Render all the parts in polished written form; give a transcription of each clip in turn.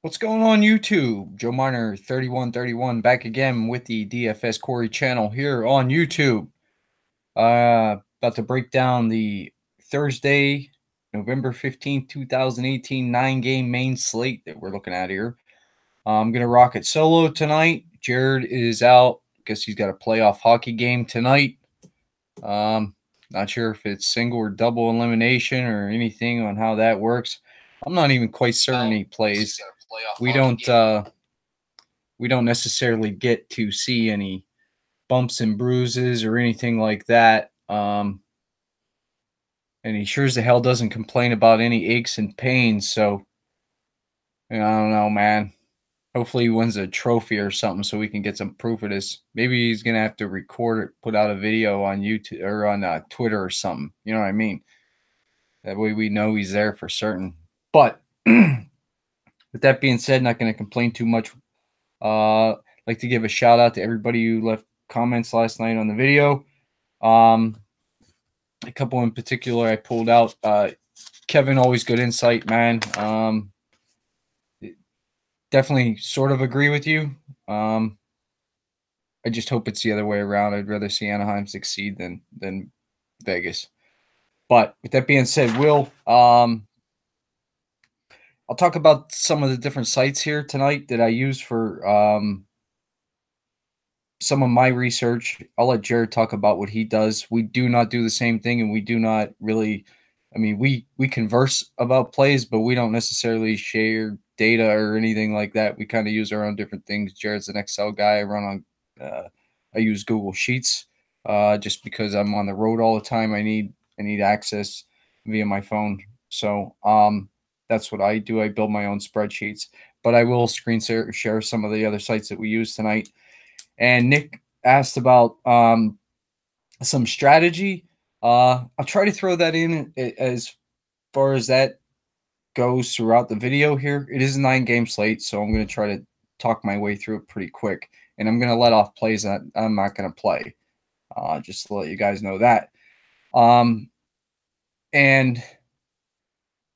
What's going on YouTube? Joe Miner 3131 back again with the DFS Quarry channel here on YouTube. About to break down the Thursday, November 15th, 2018 9-game main slate that we're looking at here. I'm going to rock it solo tonight. Jared is out because he's got a playoff hockey game tonight. Not sure if it's single or double elimination or anything on how that works. I'm not even quite certain he plays. We don't necessarily get to see any bumps and bruises or anything like that. And he sure as the hell doesn't complain about any aches and pains. So I don't know, man. Hopefully he wins a trophy or something so we can get some proof of this. Maybe he's gonna have to record it, put out a video on YouTube or on Twitter or something. You know what I mean? That way we know he's there for certain. But with that being said, not going to complain too much. Like to give a shout out to everybody who left comments last night on the video. A couple in particular I pulled out. Kevin, always good insight, man. Definitely sort of agree with you. I just hope it's the other way around. I'd rather see Anaheim succeed than Vegas. But with that being said, I'll talk about some of the different sites here tonight that I use for some of my research. I'll let Jared talk about what he does. We do not do the same thing, and we do not really. I mean, we converse about plays, but we don't necessarily share data or anything like that. We kind of use our own different things. Jared's an Excel guy. I use Google Sheets just because I'm on the road all the time. I need access via my phone. So that's what I do. I build my own spreadsheets, but I will screen share some of the other sites that we use tonight. And Nick asked about some strategy. I'll try to throw that in as far as that goes throughout the video here. It is a 9-game slate, so I'm going to try to talk my way through it pretty quick. And I'm going to let off plays that I'm not going to play, just to let you guys know that. And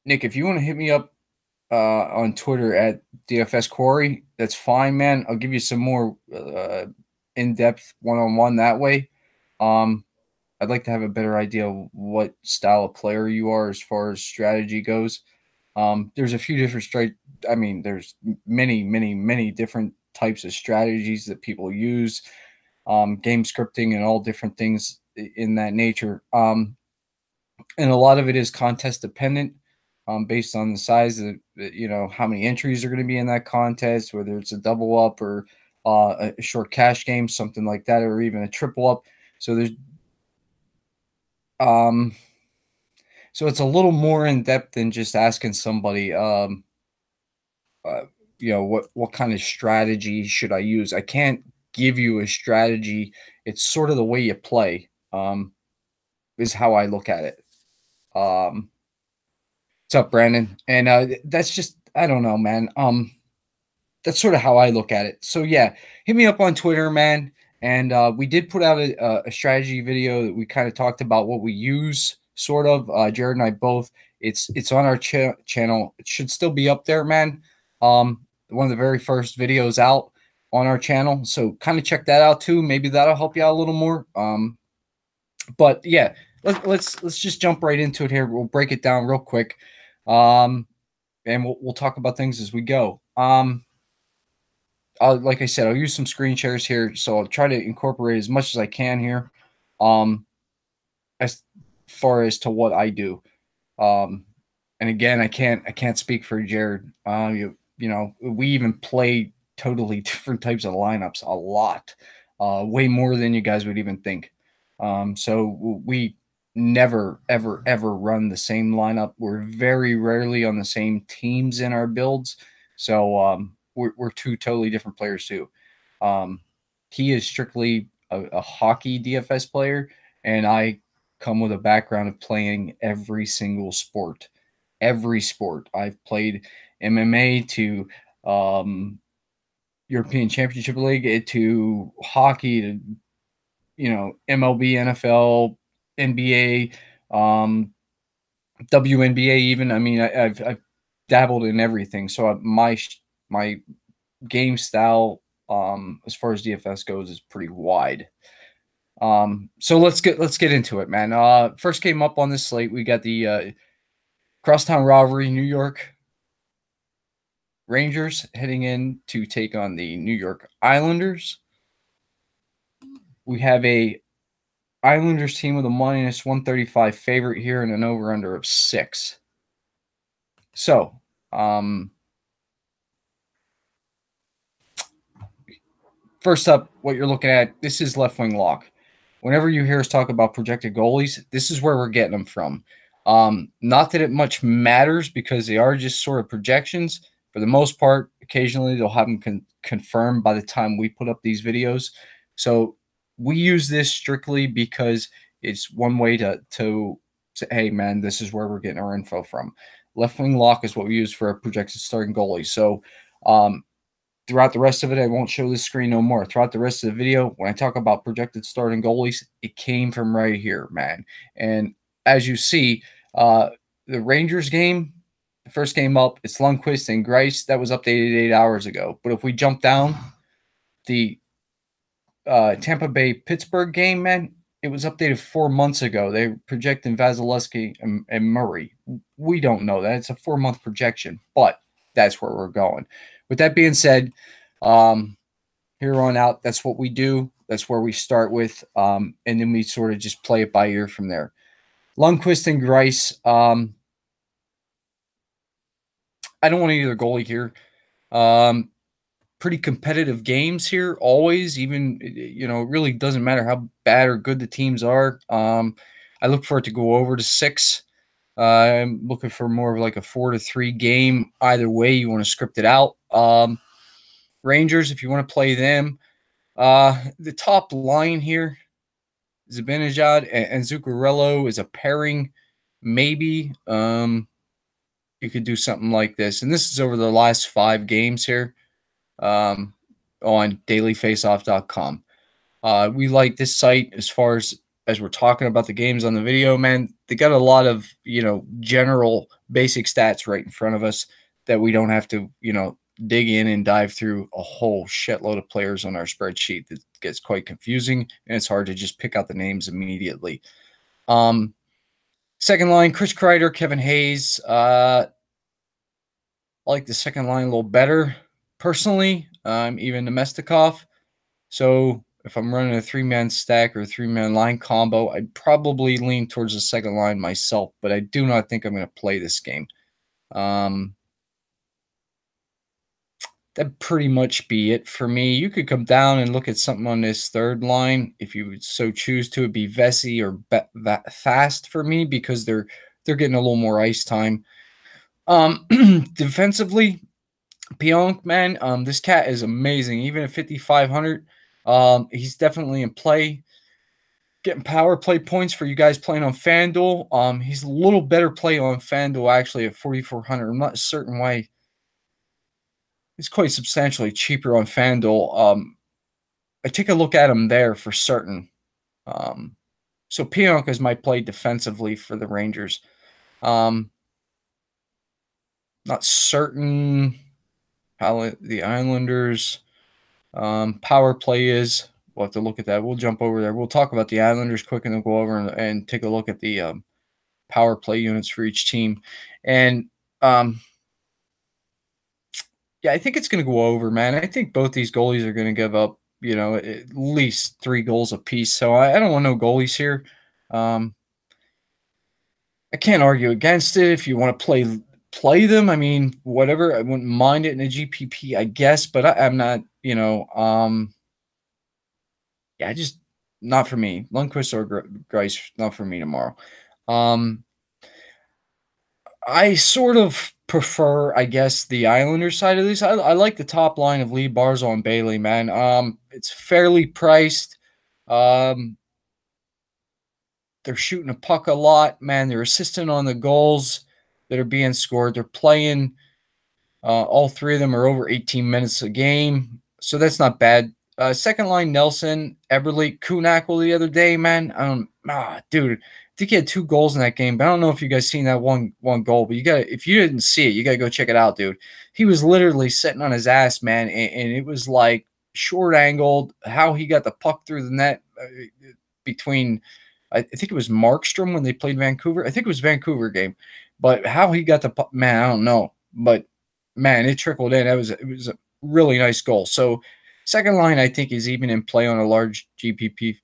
Nick, if you want to hit me up on Twitter at DFS Quarry, that's fine, man. I'll give you some more in-depth one-on-one that way. I'd like to have a better idea of what style of player you are as far as strategy goes. There's a few different there's many different types of strategies that people use, game scripting and all different things in that nature. And a lot of it is contest dependent. Based on the size of, how many entries are going to be in that contest, whether it's a double up or a short cash game, something like that, or even a triple up. So there's, so it's a little more in depth than just asking somebody, what kind of strategy should I use? I can't give you a strategy. It's sort of the way you play, is how I look at it. What's up, Brandon? And that's just, I don't know, man. That's sort of how I look at it. So yeah, hit me up on Twitter, man. And we did put out a strategy video that we kind of talked about what we use, sort of. Jared and I both. It's on our channel. It should still be up there, man. One of the very first videos out on our channel. So kind of check that out too. Maybe that'll help you out a little more. But yeah, let's just jump right into it here. We'll break it down real quick. And we'll talk about things as we go. Like I said, I'll use some screen shares here, so I'll try to incorporate as much as I can here, as far as to what I do. And again, I can't speak for Jared. We even play totally different types of lineups a lot, way more than you guys would even think. So we never ever run the same lineup. We're very rarely on the same teams in our builds. So we're two totally different players too. He is strictly a hockey DFS player, and I come with a background of playing every single sport. Every sport. I've played MMA to European Championship League to hockey to MLB, NFL, NBA, WNBA even. I mean, I've dabbled in everything. So my my game style, as far as DFS goes, is pretty wide. So let's get into it, man. First game up on this slate, we got the crosstown rivalry, New York Rangers heading in to take on the New York Islanders. We have a Islanders team with a minus 135 favorite here and an over-under of 6. So, first up, what you're looking at, this is left wing lock. Whenever you hear us talk about projected goalies, this is where we're getting them from. Not that it much matters because they are just sort of projections. For the most part, occasionally they'll have them confirmed by the time we put up these videos. So we use this strictly because it's one way to say, hey, man, this is where we're getting our info from. Left wing lock is what we use for a projected starting goalie. So throughout the rest of it, I won't show the screen no more. Throughout the rest of the video, when I talk about projected starting goalies, it came from right here, man. And as you see, the Rangers game, the first game up, it's Lundqvist and Greiss. That was updated 8 hours ago. But if we jump down, the Tampa Bay-Pittsburgh game, man, it was updated 4 months ago. They projected Vasilevsky and Murray. We don't know that. It's a 4-month projection, but that's where we're going. With that being said, here on out, that's what we do. That's where we start with, and then we sort of just play it by ear from there. Lundqvist and Greiss. I don't want either goalie here. Pretty competitive games here, always. Even, it really doesn't matter how bad or good the teams are. I look for it to go over to 6. I'm looking for more of like a 4-3 game. Either way, you want to script it out. Rangers, if you want to play them, the top line here, Zibanejad and Zuccarello is a pairing. Maybe you could do something like this. And this is over the last 5 games here on dailyfaceoff.com. We like this site as far as we're talking about the games on the video, man. They got a lot of, general basic stats right in front of us that we don't have to, dig in and dive through a whole shitload of players on our spreadsheet. That gets quite confusing, and it's hard to just pick out the names immediately. Second line, Chris Kreider, Kevin Hayes. I like the second line a little better, personally. Even Nemestikov. So if I'm running a 3-man stack or a 3-man line combo, I'd probably lean towards the second line myself, but I do not think I'm going to play this game. That'd pretty much be it for me. You could come down and look at something on this third line if you would so choose to. It'd be Vesey or Fast for me because they're getting a little more ice time. Defensively, Pionk, man, this cat is amazing. Even at 5,500, he's definitely in play. Getting power play points for you guys playing on FanDuel. He's a little better play on FanDuel actually at 4,400. I'm not certain why. It's quite substantially cheaper on FanDuel. I take a look at him there for certain. So Pionk is my play defensively for the Rangers. Not certain how the Islanders power play is. We'll have to look at that. We'll jump over there. We'll talk about the Islanders quick and then go over and take a look at the power play units for each team. And yeah, I think it's going to go over, man. I think both these goalies are going to give up, at least 3 goals apiece. So I don't want no goalies here. I can't argue against it. If you want to play them, I mean, whatever. I wouldn't mind it in a GPP, I guess, but I'm not, yeah, just not for me. Lundqvist or Greiss, not for me tomorrow. I sort of prefer, I guess, the Islanders side of this. I like the top line of Lee, Barzal, and Bailey, man. It's fairly priced. They're shooting a puck a lot, man. They're assisting on the goals that are being scored. They're playing. All 3 of them are over 18 minutes a game, so that's not bad. Second line, Nelson, Eberle, Kunak the other day, man. Dude, think he had 2 goals in that game, but I don't know if you guys seen that one goal, but if you didn't see it, you gotta go check it out, dude. He was literally sitting on his ass, man, and it was like short angled. How he got the puck through the net between, I think it was Markstrom when they played Vancouver. I think it was Vancouver game, but how he got the puck, man, I don't know. But man, it trickled in. It was a really nice goal. So second line, I think, is even in play on a large GPP,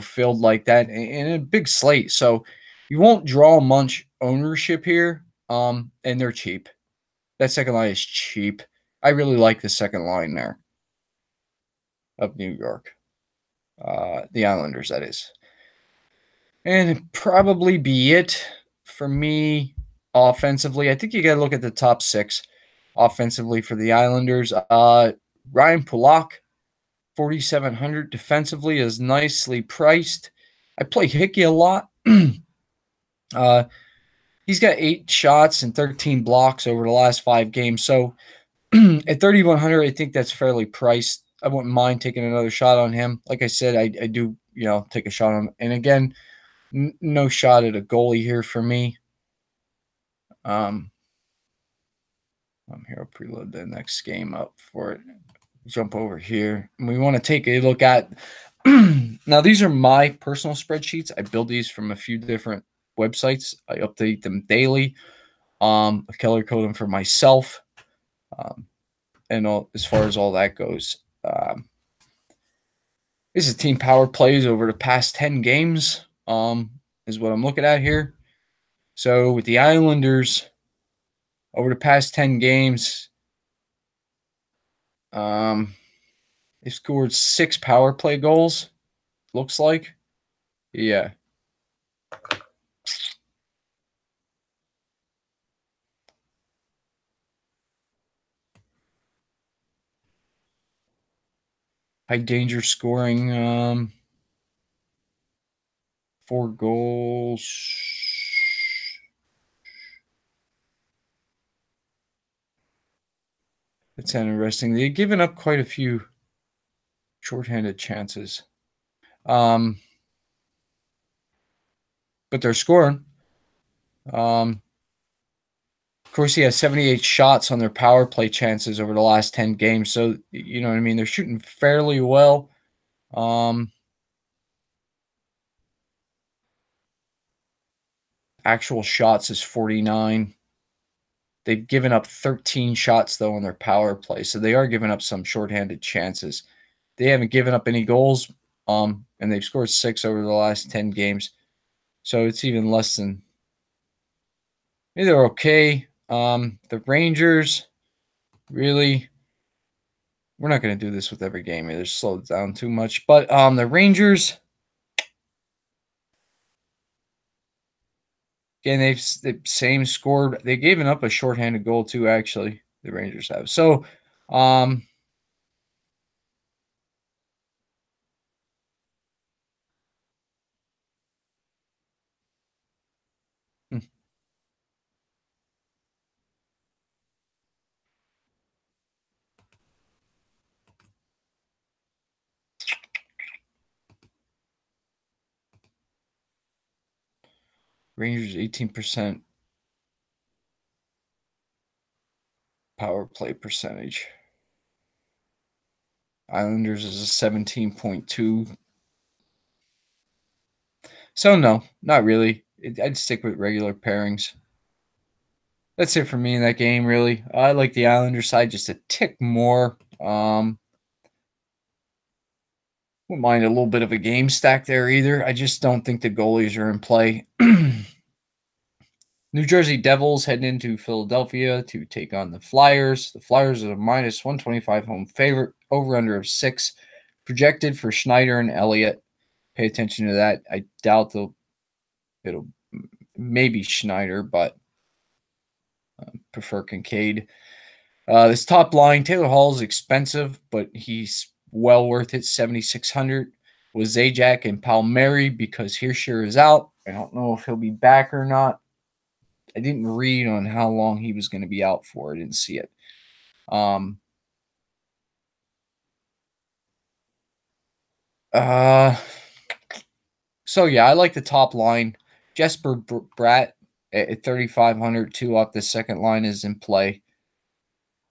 field like that and a big slate. So you won't draw much ownership here. And they're cheap. That second line is cheap. I really like the second line there of New York. The Islanders, that is. And it'd probably be it for me offensively. I think you got to look at the top 6 offensively for the Islanders. Ryan Pulock, 4,700 defensively, is nicely priced. I play Hickey a lot. He's got 8 shots and 13 blocks over the last 5 games. So at 3,100, I think that's fairly priced. I wouldn't mind taking another shot on him. Like I said, I do, take a shot on him. And again, no shot at a goalie here for me. I'm here. I'll preload the next game up for it. Jump over here. And we want to take a look at now, these are my personal spreadsheets. I build these from a few different websites. I update them daily. I color code them for myself. And as far as all that goes, this is team power plays over the past 10 games, is what I'm looking at here. So with the Islanders, over the past 10 games, they scored 6 power play goals, looks like. Yeah. High danger scoring, 4 goals. That's interesting. They've given up quite a few shorthanded chances. But they're scoring. Of course, he has 78 shots on their power play chances over the last 10 games. So, you know what I mean? They're shooting fairly well. Actual shots is 49. They've given up 13 shots, though, on their power play. So they are giving up some shorthanded chances. They haven't given up any goals, and they've scored 6 over the last 10 games. So it's even less than – they're okay. The Rangers, really, we're not going to do this with every game. They're slowed down too much. But the Rangers, again, they've same scored. They've given up a shorthanded goal too, actually, the Rangers have. So, Rangers 18% power play percentage. Islanders is a 17.2. So no, not really. I'd stick with regular pairings. That's it for me in that game, really. I like the Islanders side just a tick more. Wouldn't mind a little bit of a game stack there either. I just don't think the goalies are in play. New Jersey Devils heading into Philadelphia to take on the Flyers. The Flyers are a minus 125 home favorite, over under of 6. Projected for Schneider and Elliott. Pay attention to that. I doubt it'll maybe Schneider, but prefer Kincaid. This top line, Taylor Hall is expensive, but he's well worth it. 7,600 with Zajac and Palmieri because Hirscher is out. I don't know if he'll be back or not. I didn't read on how long he was going to be out for. I didn't see it. So yeah, I like the top line. Jesper Bratt at 3,500 too off the second line is in play.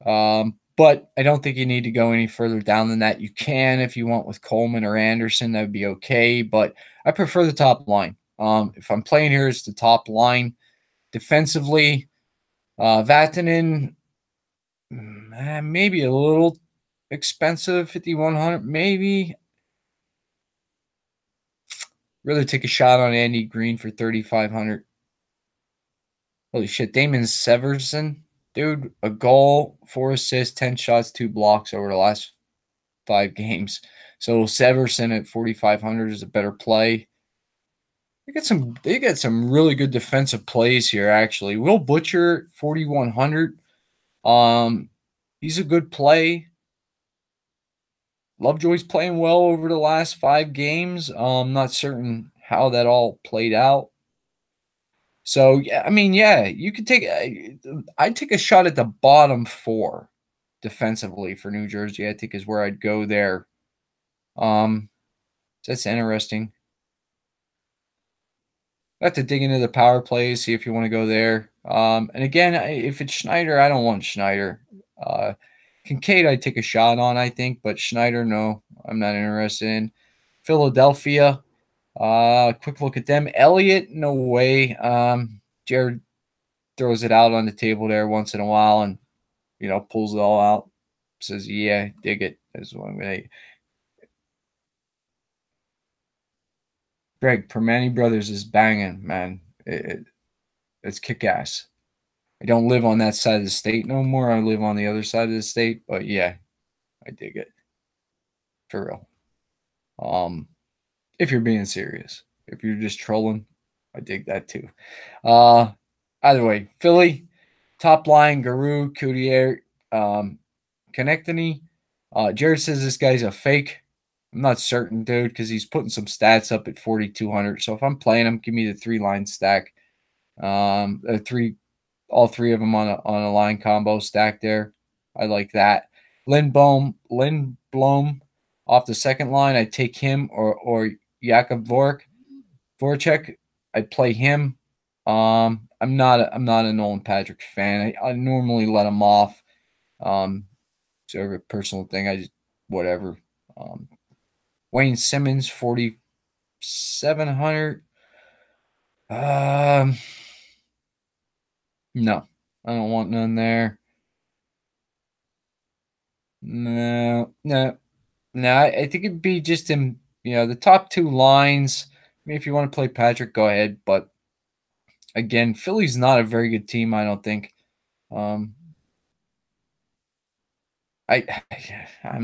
But I don't think you need to go any further down than that. You can if you want with Coleman or Anderson, that would be okay. But I prefer the top line. If I'm playing here, it's the top line. Defensively, Vatanen, maybe a little expensive, 5,100, maybe. Really take a shot on Andy Green for 3,500. Holy shit, Damon Severson, dude, a goal, 4 assists, 10 shots, 2 blocks over the last 5 games. So Severson at 4,500 is a better play. They get some really good defensive plays here, actually. Will Butcher, 4,100. He's a good play. Lovejoy's playing well over the last 5 games. Not certain how that all played out. So yeah, I mean, yeah, you could take. I'd take a shot at the bottom 4 defensively for New Jersey. I think is where I'd go there. That's interesting. I have to dig into the power plays, see if you want to go there. And again, if it's Schneider, I don't want Schneider. Kincaid, I'd take a shot on, I think, but Schneider, no, I'm not interested in. Philadelphia, quick look at them. Elliott, no way. Jared throws it out on the table there once in a while and, pulls it all out. Says, yeah, dig it. That's what I'm going to. Greg, Permane Brothers is banging, man. It's kick-ass. I don't live on that side of the state no more. I live on the other side of the state, but yeah, I dig it. For real. If you're being serious. If you're just trolling, I dig that too. Either way, Philly, top line, Guru, Coutier, Connectany. Jared says this guy's a fake. I'm not certain, dude, because he's putting some stats up at 4,200. So if I'm playing him, give me the 3-line stack. All 3 of them on a line combo stack there. I like that. Lindblom off the second line. I'd take him or Jakub Voracek. I'd play him. I'm not a Nolan Patrick fan. I normally let him off. Sort of a personal thing. I just whatever. Wayne Simmons, 4,700. No, I don't want none there. No. I think it'd be just in, the top 2 lines. I mean, if you want to play Patrick, go ahead. But again, Philly's not a very good team, I don't think. I'm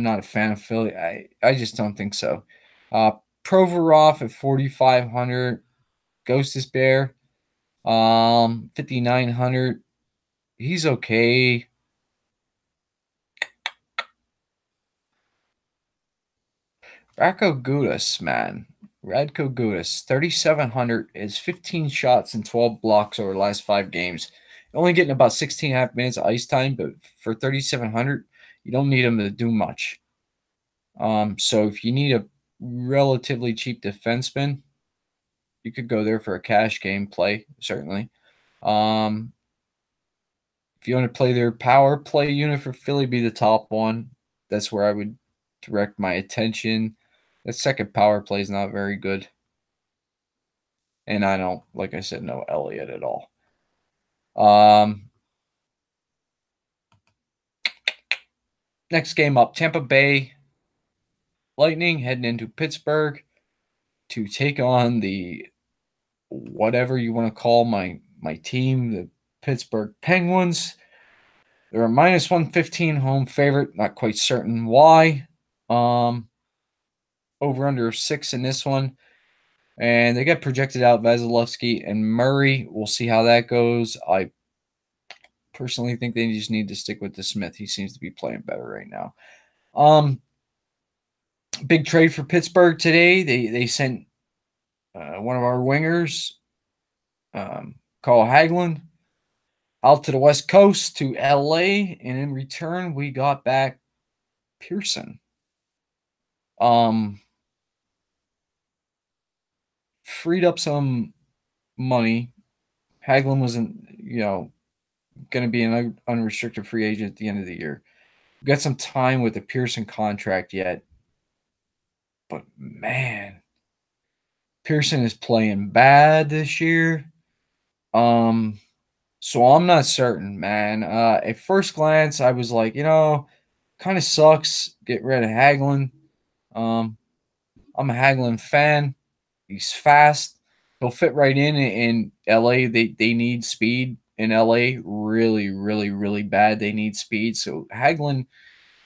not a fan of Philly. I just don't think so. Provorov at 4,500. Ghostis Bear, 5,900. He's okay. Radko Gudas, man. Radko Gudas, 3,700 is 15 shots and 12 blocks over the last 5 games. Only getting about 16.5 minutes of ice time, but for 3,700, you don't need him to do much. So if you need a relatively cheap defenseman, you could go there for a cash game play, certainly. If you want to play their power play unit for Philly, be the top one. That's where I would direct my attention. The second power play is not very good. And I don't, like I said, know Elliott at all. Next game up, Tampa Bay Lightning heading into Pittsburgh to take on the whatever you want to call my team, the Pittsburgh Penguins. They're a -115 home favorite. Not quite certain why. Over under 6 in this one. And they got projected out Vasilevsky and Murray. We'll see how that goes. I personally think they just need to stick with the Smith. He seems to be playing better right now. Big trade for Pittsburgh today. They sent one of our wingers, Carl Hagelin, out to the West Coast to LA, and in return we got back Pearson. freed up some money. Hagelin wasn't, going to be an unrestricted free agent at the end of the year. We got some time with the Pearson contract yet. But man, Pearson is playing bad this year. So I'm not certain, man. At first glance, I was like, kind of sucks. Get rid of Hagelin. I'm a Hagelin fan. He's fast. He'll fit right in LA. They need speed in LA. Really, really, really bad. They need speed. So Hagelin,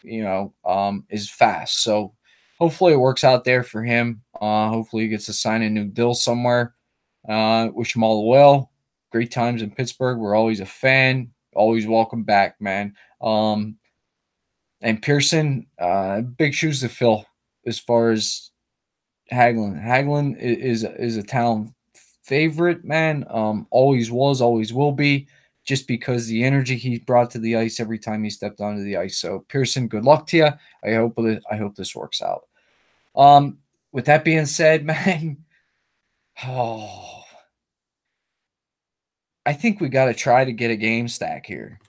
is fast. So hopefully it works out there for him. Hopefully he gets to sign a new deal somewhere. Wish him all the well. Great times in Pittsburgh. We're always a fan. Always welcome back, man. And Pearson, big shoes to fill as far as Hagelin. Hagelin is a town favorite, man. Always was, always will be, just because the energy he brought to the ice every time he stepped onto the ice. So Pearson, good luck to you. I hope this works out. With that being said, man, I think we got to try to get a game stack here.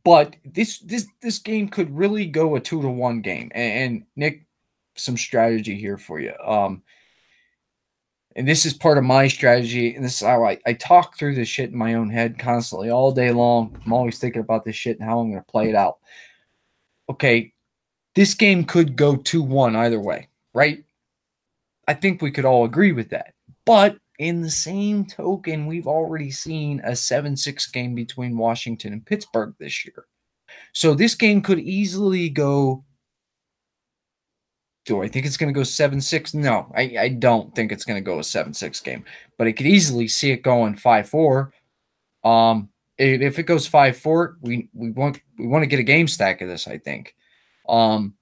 But this game could really go a 2-1 game. And Nick, some strategy here for you. And this is part of my strategy, and this is how I talk through this shit in my own head constantly all day long. I'm always thinking about this shit and how I'm going to play it out. Okay, this game could go 2-1 either way, right? I think we could all agree with that. But in the same token, we've already seen a 7-6 game between Washington and Pittsburgh this year. So this game could easily go. Do I think it's going to go 7-6? No, I don't think it's going to go a 7-6 game. But I could easily see it going 5-4. If it goes 5-4, we want to get a game stack of this, I think. And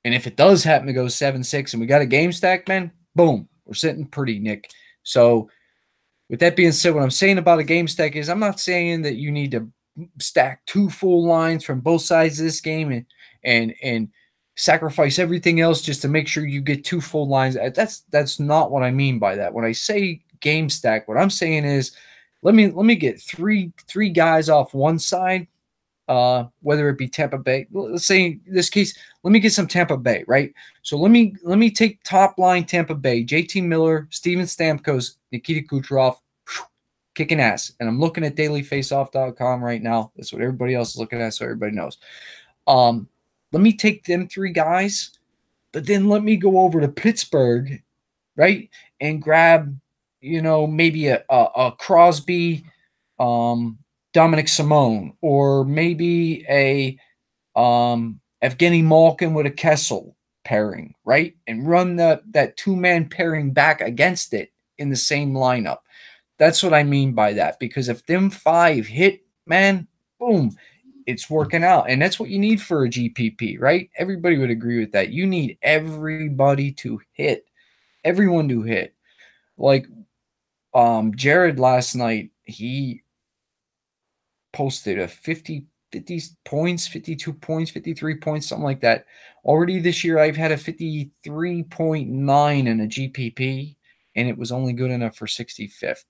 if it does happen to go 7-6 and we got a game stack, man, boom, we're sitting pretty, Nick. So with that being said, what I'm saying about a game stack is I'm not saying that you need to stack 2 full lines from both sides of this game and sacrifice everything else just to make sure you get 2 full lines. That's not what I mean by that. When I say game stack, what I'm saying is let me get three guys off one side, whether it be Tampa Bay. Let's say in this case, let me get some Tampa Bay, right? So let me take top line Tampa Bay, JT Miller, Steven Stamkos, Nikita Kucherov, kicking ass. And I'm looking at dailyfaceoff.com right now. That's what everybody else is looking at, so everybody knows. Let me take them 3 guys, but then let me go over to Pittsburgh, right, and grab, maybe a Crosby, Dominic Simone, or maybe a Evgeny Malkin with a Kessel pairing, right, and run that 2-man pairing back against it in the same lineup. That's what I mean by that, because if them 5 hit, man, boom, it's working out. And that's what you need for a GPP, right? Everybody would agree with that. You need everybody to hit, everyone to hit. Like Jared last night, he posted a 50 points, 52 points, 53 points, something like that. Already this year, I've had a 53.9 in a GPP, and it was only good enough for 65th.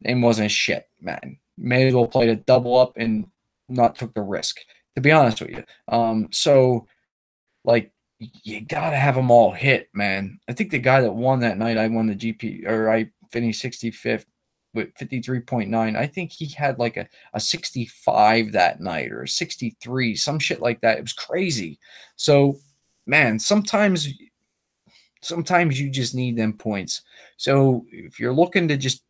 And wasn't shit, man. May as well play a double up and not took the risk, to be honest with you. So, like, you got to have them all hit, man. I think the guy that won that night, I won the GP, or I finished 65th with 53.9. I think he had like a 65 that night or a 63, some shit like that. It was crazy. So, man, sometimes you just need them points. So if you're looking to just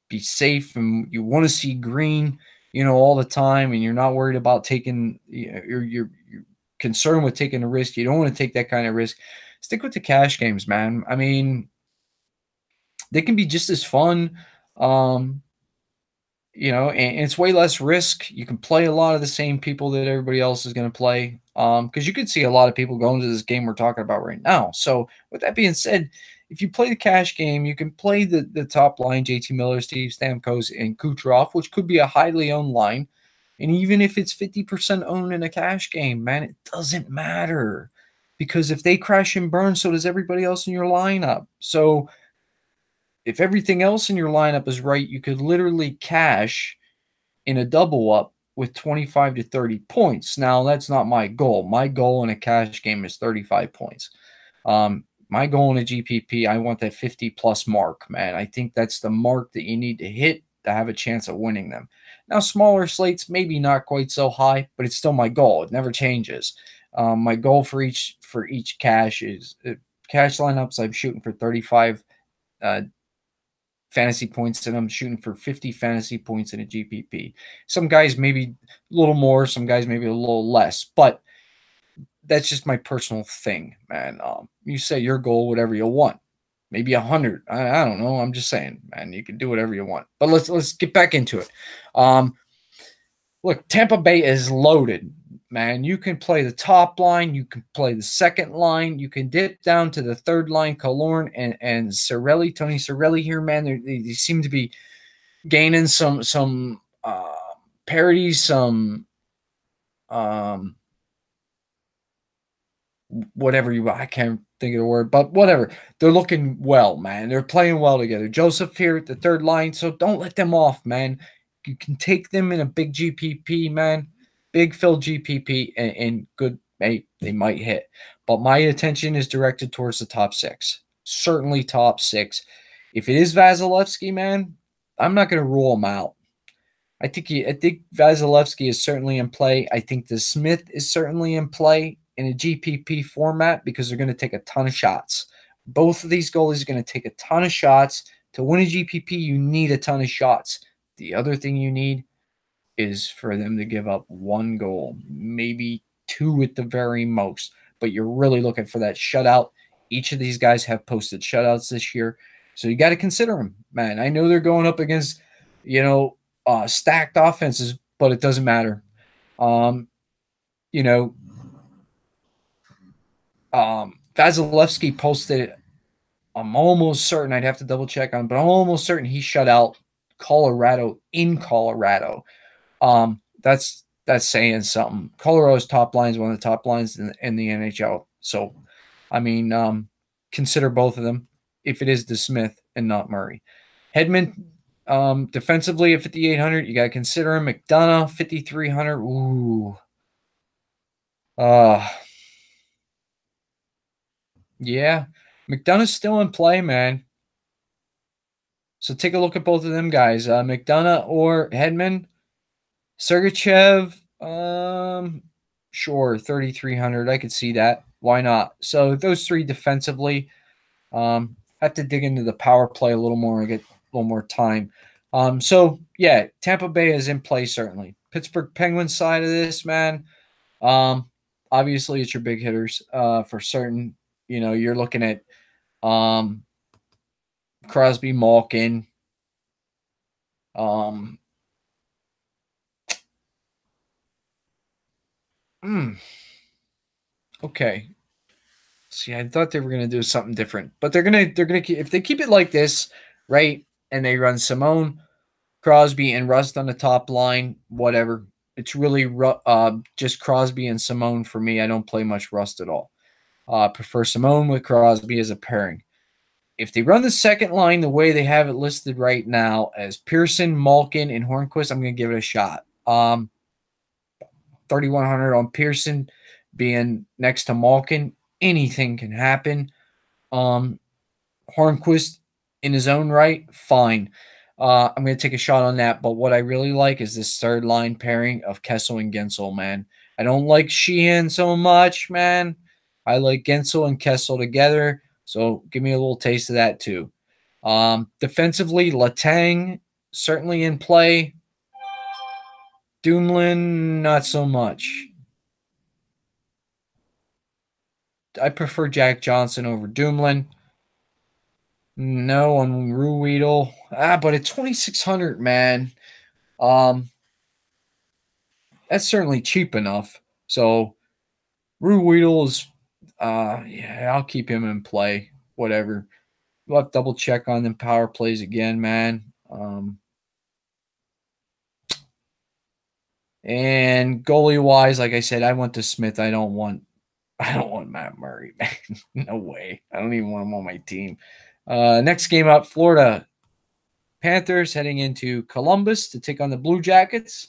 be safe and you want to see green, all the time, and you're not worried about taking, you're concerned with taking a risk, you don't want to take that kind of risk, stick with the cash games, man. I mean, they can be just as fun, and it's way less risk. You can play a lot of the same people that everybody else is going to play, because you could see a lot of people going to this game we're talking about right now. So with that being said, if you play the cash game, you can play the top line, JT Miller, Steve Stamkos, and Kucherov, which could be a highly owned line. And even if it's 50% owned in a cash game, man, it doesn't matter. because if they crash and burn, so does everybody else in your lineup. So if everything else in your lineup is right, you could literally cash in a double up with 25 to 30 points. Now, that's not my goal. My goal in a cash game is 35 points. My goal in a GPP, I want that 50-plus mark, man. I think that's the mark that you need to hit to have a chance of winning them. Now, smaller slates, maybe not quite so high, but it's still my goal. It never changes. My goal for each cash is cash lineups. I'm shooting for 35 fantasy points, and I'm shooting for 50 fantasy points in a GPP. Some guys maybe a little more, some guys maybe a little less, but that's just my personal thing, man. You say your goal, whatever you want. Maybe 100. I don't know. I'm just saying, man. You can do whatever you want. But let's get back into it. Look, Tampa Bay is loaded, man. You can play the top line. You can play the second line. You can dip down to the third line. Killorn and Cirelli, Tony Cirelli here, man. They seem to be gaining some parity, some whatever I can't think of the word, but whatever. They're looking well, man. They're playing well together. Joseph here at the third line, so don't let them off, man. You can take them in a big GPP, man. Big fill GPP and good, hey, they might hit. But my attention is directed towards the top six. Certainly top six. If it is Vasilevsky, man, I'm not going to rule him out. I think Vasilevsky is certainly in play. I think the Smith is certainly in play in a GPP format because they're going to take a ton of shots. Both of these goalies are going to take a ton of shots. To win a GPP, you need a ton of shots. The other thing you need is for them to give up one goal, maybe two at the very most. But you're really looking for that shutout. Each of these guys have posted shutouts this year. So you got to consider them, man. I know they're going up against, stacked offenses, but it doesn't matter. Vasilevsky posted, I'm almost certain, I'd have to double check on, but I'm almost certain he shut out Colorado in Colorado. That's saying something. Colorado's top line is one of the top lines in the NHL. So, I mean, consider both of them if it is the Smith and not Murray. Hedman, defensively at 5,800, you got to consider him. McDonough, 5,300. Ooh. Yeah. McDonough's still in play, man. So take a look at both of them guys. McDonough or Hedman. Sergachev, sure, 3,300. I could see that. Why not? So those three defensively. Have to dig into the power play a little more and get a little more time. So yeah, Tampa Bay is in play certainly. Pittsburgh Penguins side of this, man. Obviously it's your big hitters for certain. You're looking at Crosby, Malkin. Okay. See, I thought they were gonna do something different, but they're gonna if they keep it like this, right? And they run Simone, Crosby, and Rust on the top line, whatever. It's really just Crosby and Simone for me. I don't play much Rust at all. Prefer Simone with Crosby as a pairing. If they run the second line the way they have it listed right now as Pearson, Malkin, and Hornquist, I'm going to give it a shot. 3,100 on Pearson being next to Malkin. Anything can happen. Hornquist in his own right, fine. I'm going to take a shot on that. But what I really like is this third line pairing of Kessel and Gensel, man. I don't like Sheehan so much, man. I like Gensel and Kessel together. So give me a little taste of that too. Defensively, Letang certainly in play. Dumoulin, not so much. I prefer Jack Johnson over Dumoulin. No on Ruhwedel. But at 2,600, man, that's certainly cheap enough. So Ruhwedel is, yeah, I'll keep him in play. Whatever. We'll have to double check on them power plays again, man. And goalie wise, like I said, I want the Smith. I don't want I don't want Matt Murray, man. No way. I don't even want him on my team. Next game up, Florida Panthers heading into Columbus to take on the Blue Jackets.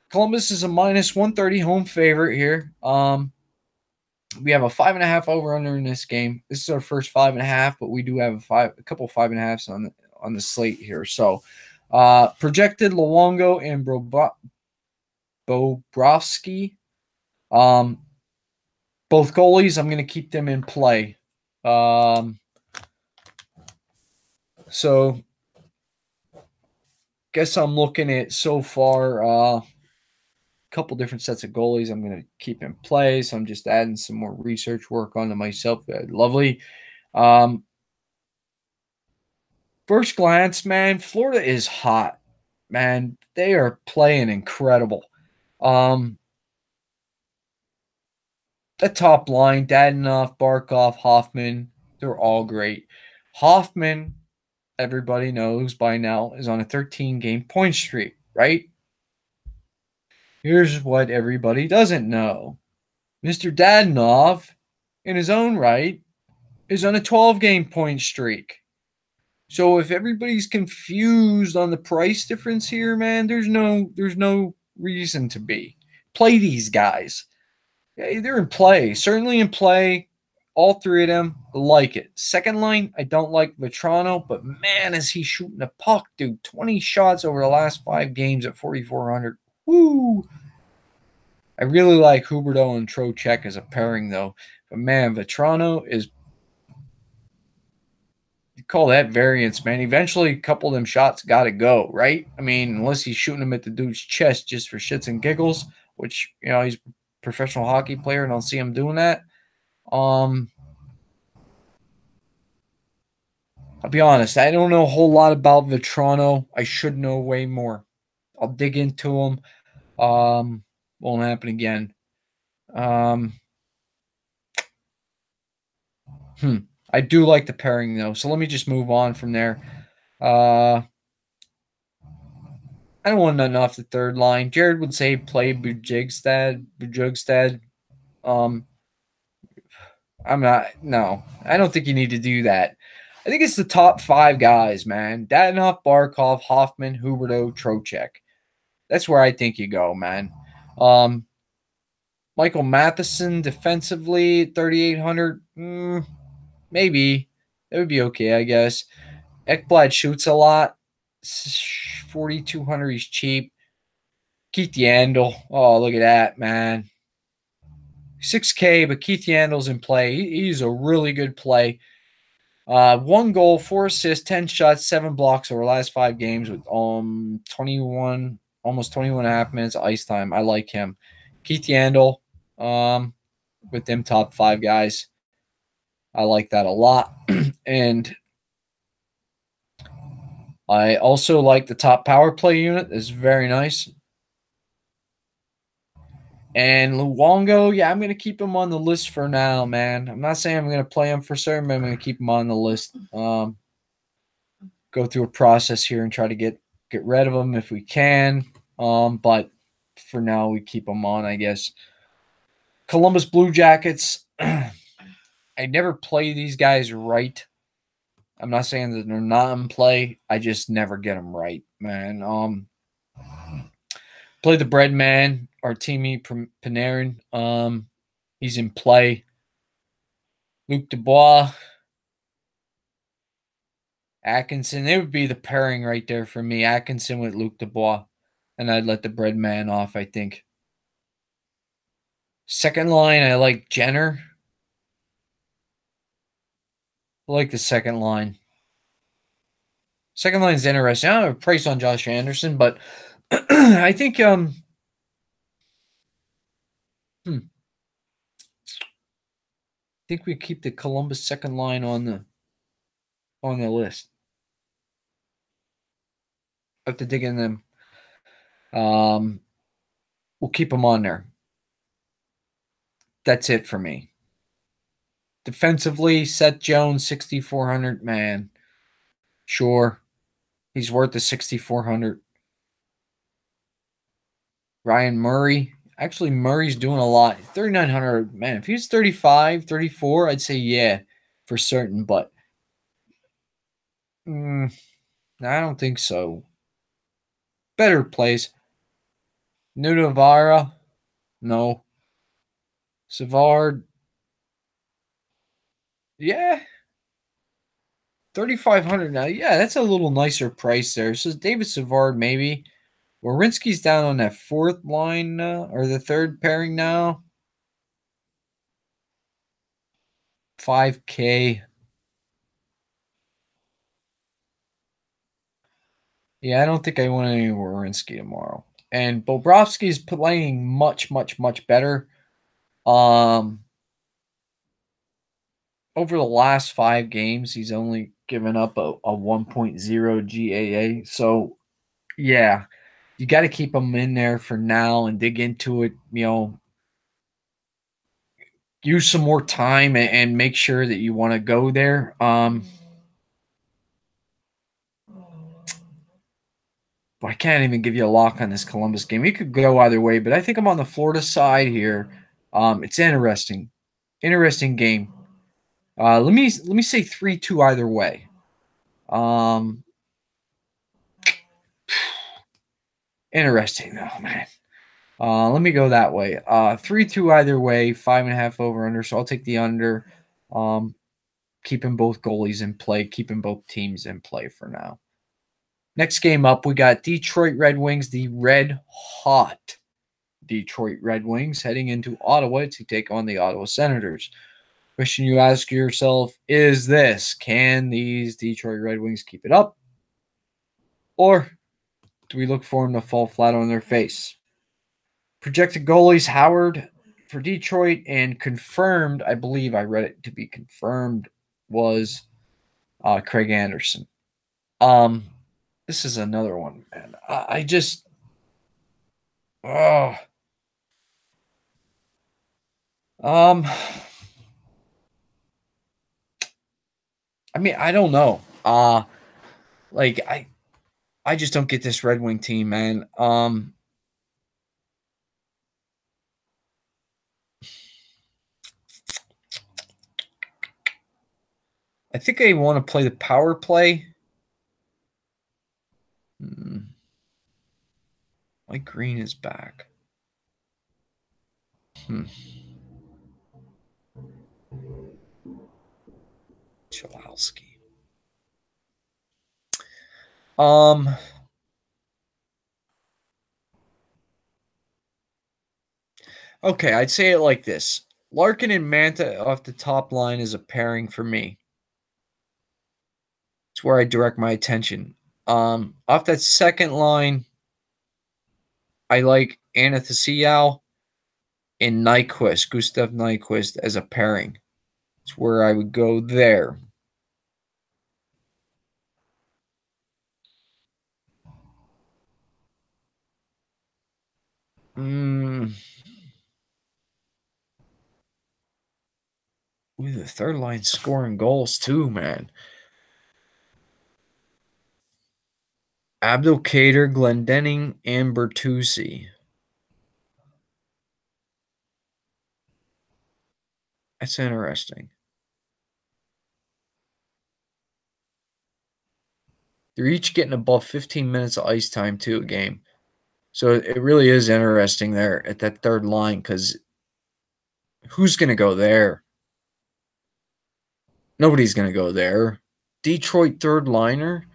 Columbus is a minus 130 home favorite here. We have a 5.5 over under in this game. This is our first 5.5, but we do have a couple 5.5s on the slate here. So projected Luongo and Bobrovsky. Both goalies, I'm going to keep them in play. So guess I'm looking at so far a couple different sets of goalies I'm going to keep in play. So I'm just adding some more research work onto myself. Lovely. First glance, man, Florida is hot. Man, they are playing incredible. The top line, Dadonov, Barkov, Hoffman, they're all great. Hoffman, everybody knows by now, is on a 13-game point streak, right? Here's what everybody doesn't know. Mr. Dadonov, in his own right, is on a 12-game point streak. So if everybody's confused on the price difference here, man, there's no reason to be. Play these guys. Yeah, they're in play. Certainly in play. All three of them like it. Second line, I don't like Vetrano, but man, is he shooting the puck, dude. 20 shots over the last 5 games at 4,400. Woo! I really like Huberdeau and Trocheck as a pairing, though. But man, Vetrano is, you call that variance, man. Eventually, a couple of them shots got to go, right? I mean, unless he's shooting them at the dude's chest just for shits and giggles, which, you know, he's a professional hockey player, and I don't see him doing that. I'll be honest, I don't know a whole lot about Vetrano. I should know way more. I'll dig into him. Won't happen again. I do like the pairing, though. So let me just move on from there. I don't want nothing off the third line. Jared would say play Bujugstad. I'm not. No, I don't think you need to do that. I think it's the top 5 guys, man. Dadonov, Barkov, Hoffman, Huberdeau, Trocheck. That's where I think you go, man. Michael Matheson defensively, 3,800. Maybe. That would be okay, I guess. Ekblad shoots a lot. 4,200, he's cheap. Keith Yandel. Oh, look at that, man. 6K, but Keith Yandel's in play. He's a really good play. 1 goal, 4 assists, 10 shots, 7 blocks over the last 5 games with 21, almost 21 and a half minutes of ice time. I like him. Keith Yandel, with them top 5 guys. I like that a lot. And I also like the top power play unit. It's very nice. And Luongo, yeah, I'm going to keep him on the list for now, man. I'm not saying I'm going to play him for certain, but I'm going to keep him on the list. Go through a process here and try to get rid of him if we can. But for now, we keep him on, I guess. Columbus Blue Jackets. I never play these guys right. I'm not saying that they're not in play. I just never get them right, man. Play the bread man, Artemi Panarin. He's in play. Luc Dubois, Atkinson. It would be the pairing right there for me. Atkinson with Luc Dubois. And I'd let the bread man off, I think. Second line, I like Jenner. I like the second line. Second line's interesting. I don't have a price on Josh Anderson, but I think I think we keep the Columbus second line on the list. I have to dig in them. We'll keep them on there. That's it for me. Defensively, Seth Jones, 6,400. Man, sure, he's worth the 6,400. Ryan Murray, Actually, Murray's doing a lot. 3,900. Man, if he was 35, 34, I'd say yeah, for certain. But I don't think so. Better plays. Nunavara. No. Savard. Yeah. 3,500 now. Yeah, that's a little nicer price there. So David Savard, maybe. Werenski's down on that fourth line or the third pairing now. 5K. Yeah, I don't think I want any Werenski tomorrow. And Bobrovsky's playing much, much, much better. Over the last 5 games, he's only given up a 1.0 GAA. So, yeah, you got to keep him in there for now and dig into it. Use some more time and make sure that you want to go there. I can't even give you a lock on this Columbus game. It could go either way, but I think I'm on the Florida side here. It's interesting game. Let me say 3-2 either way. Interesting though, man. Let me go that way. 3-2 either way. 5.5 over under. So I'll take the under. Keeping both goalies in play. Keeping both teams in play for now. Next game up, we got Detroit Red Wings, the red hot Detroit Red Wings, heading into Ottawa to take on the Ottawa Senators. Question you ask yourself is this: can these Detroit Red Wings keep it up? Or do we look for them to fall flat on their face? Projected goalies, Howard for Detroit, and confirmed, I believe I read it to be confirmed, was Craig Anderson. This is another one, man. I just, I mean, I don't know. Like I just don't get this Red Wing team, man. I think I want to play the power play. Mike Green is back. Chalowski. Okay, I'd say it like this. Larkin and Manta off the top line is a pairing for me. It's where I direct my attention. Off that second line, I like Anastasiou and Nyquist, Gustav Nyquist as a pairing. It's where I would go there. Ooh, the third line scoring goals too, man. Abdelkader, Glendening, and Bertuzzi. That's interesting. They're each getting above 15 minutes of ice time too a game. So it really is interesting there at that third line because who's going to go there? Nobody's going to go there. Detroit third liner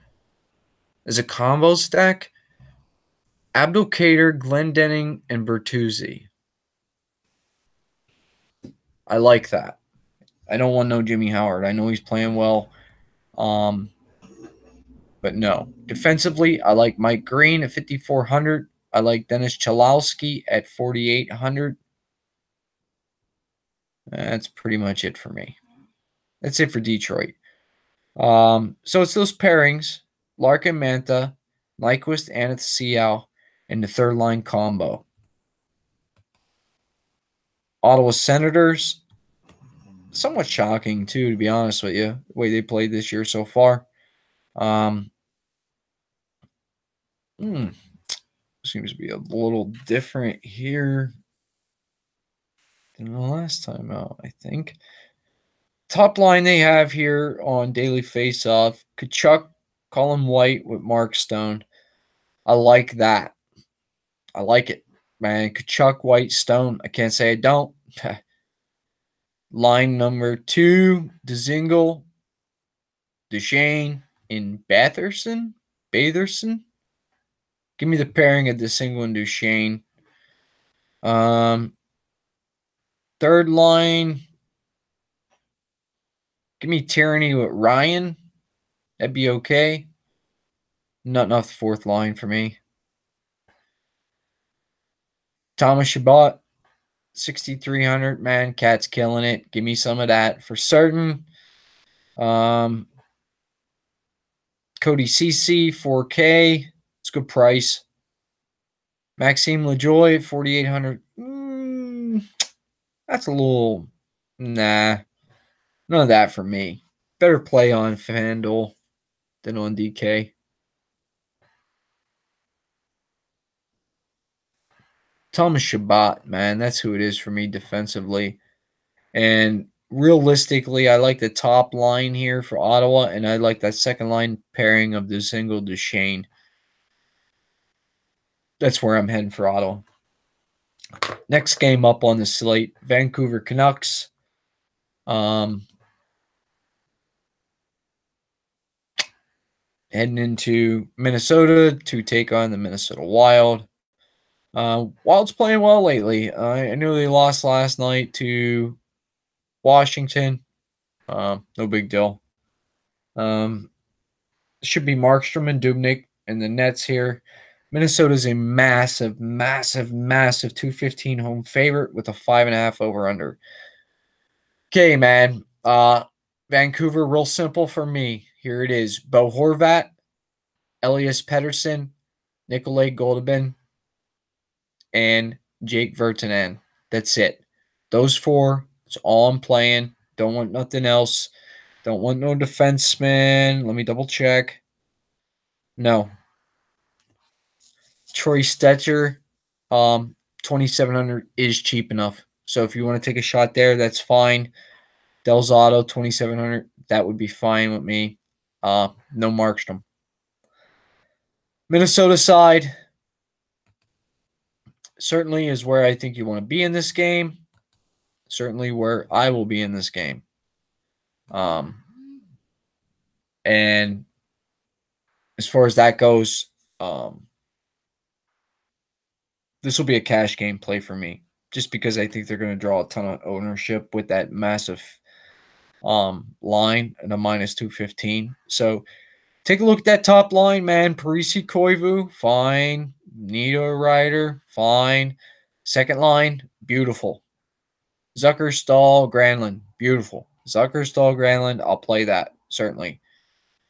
as a combo stack. Abdelkader, Glendening, and Bertuzzi. I like that. I don't want no Jimmy Howard. I know he's playing well. But no. Defensively, I like Mike Green at 5,400. I like Dennis Chalowski at 4,800. That's pretty much it for me. That's it for Detroit. So it's those pairings: Larkin, Manta, Nyquist, Anastasiou, and the third line combo. Ottawa Senators, somewhat shocking too, to be honest with you, the way they played this year so far. Seems to be a little different here. than the last time out, I think. Top line they have here on Daily Faceoff, Kachuk, Colin White with Mark Stone. I like that. I like it, man. Kachuk, White, Stone. I can't say I don't. Line number 2, Dzingel, Duchesne, and Batherson. Give me the pairing of Dzingel and Duchesne. Third line, give me Tyranny with Ryan. That'd be okay. Not enough fourth line for me. Thomas Chabot, 6,300. Man, Cat's killing it. Give me some of that for certain. Cody Ceci, 4K. It's a good price. Maxime Lajoie, 4,800. That's a little, nah. None of that for me. Better play on FanDuel than on DK. Thomas Chabot, man, that's who it is for me defensively. And realistically, I like the top line here for Ottawa, and I like that second line pairing of the single Duchesne. That's where I'm heading for Ottawa. Next game up on the slate, Vancouver Canucks. Heading into Minnesota to take on the Minnesota Wild. Wild's playing well lately. I know they lost last night to Washington. No big deal. Should be Markstrom and Dubnyk in the nets here. Minnesota's a massive 215 home favorite with a 5.5 over under. Okay, man. Vancouver, real simple for me. Here it is. Bo Horvat, Elias Pettersson, Nikolai Goldobin, and Jake Virtanen. That's it. Those 4. That's all I'm playing. Don't want nothing else. Don't want no defenseman. Let me double check. No. Troy Stetcher, 2,700 is cheap enough. So if you want to take a shot there, that's fine. Del Zotto, 2,700. That would be fine with me. No Markstrom. Minnesota side certainly is where I think you want to be in this game. Certainly where I will be in this game. And as far as that goes, this will be a cash game play for me, just because I think they're going to draw a ton of ownership with that massive line and a minus 215. So take a look at that top line, man. Parisi Koivu, fine. Nito Ryder, fine. Second line, beautiful. Zucker, Stahl, Granlund, beautiful. Zucker, Stahl, Granlund, I'll play that, certainly.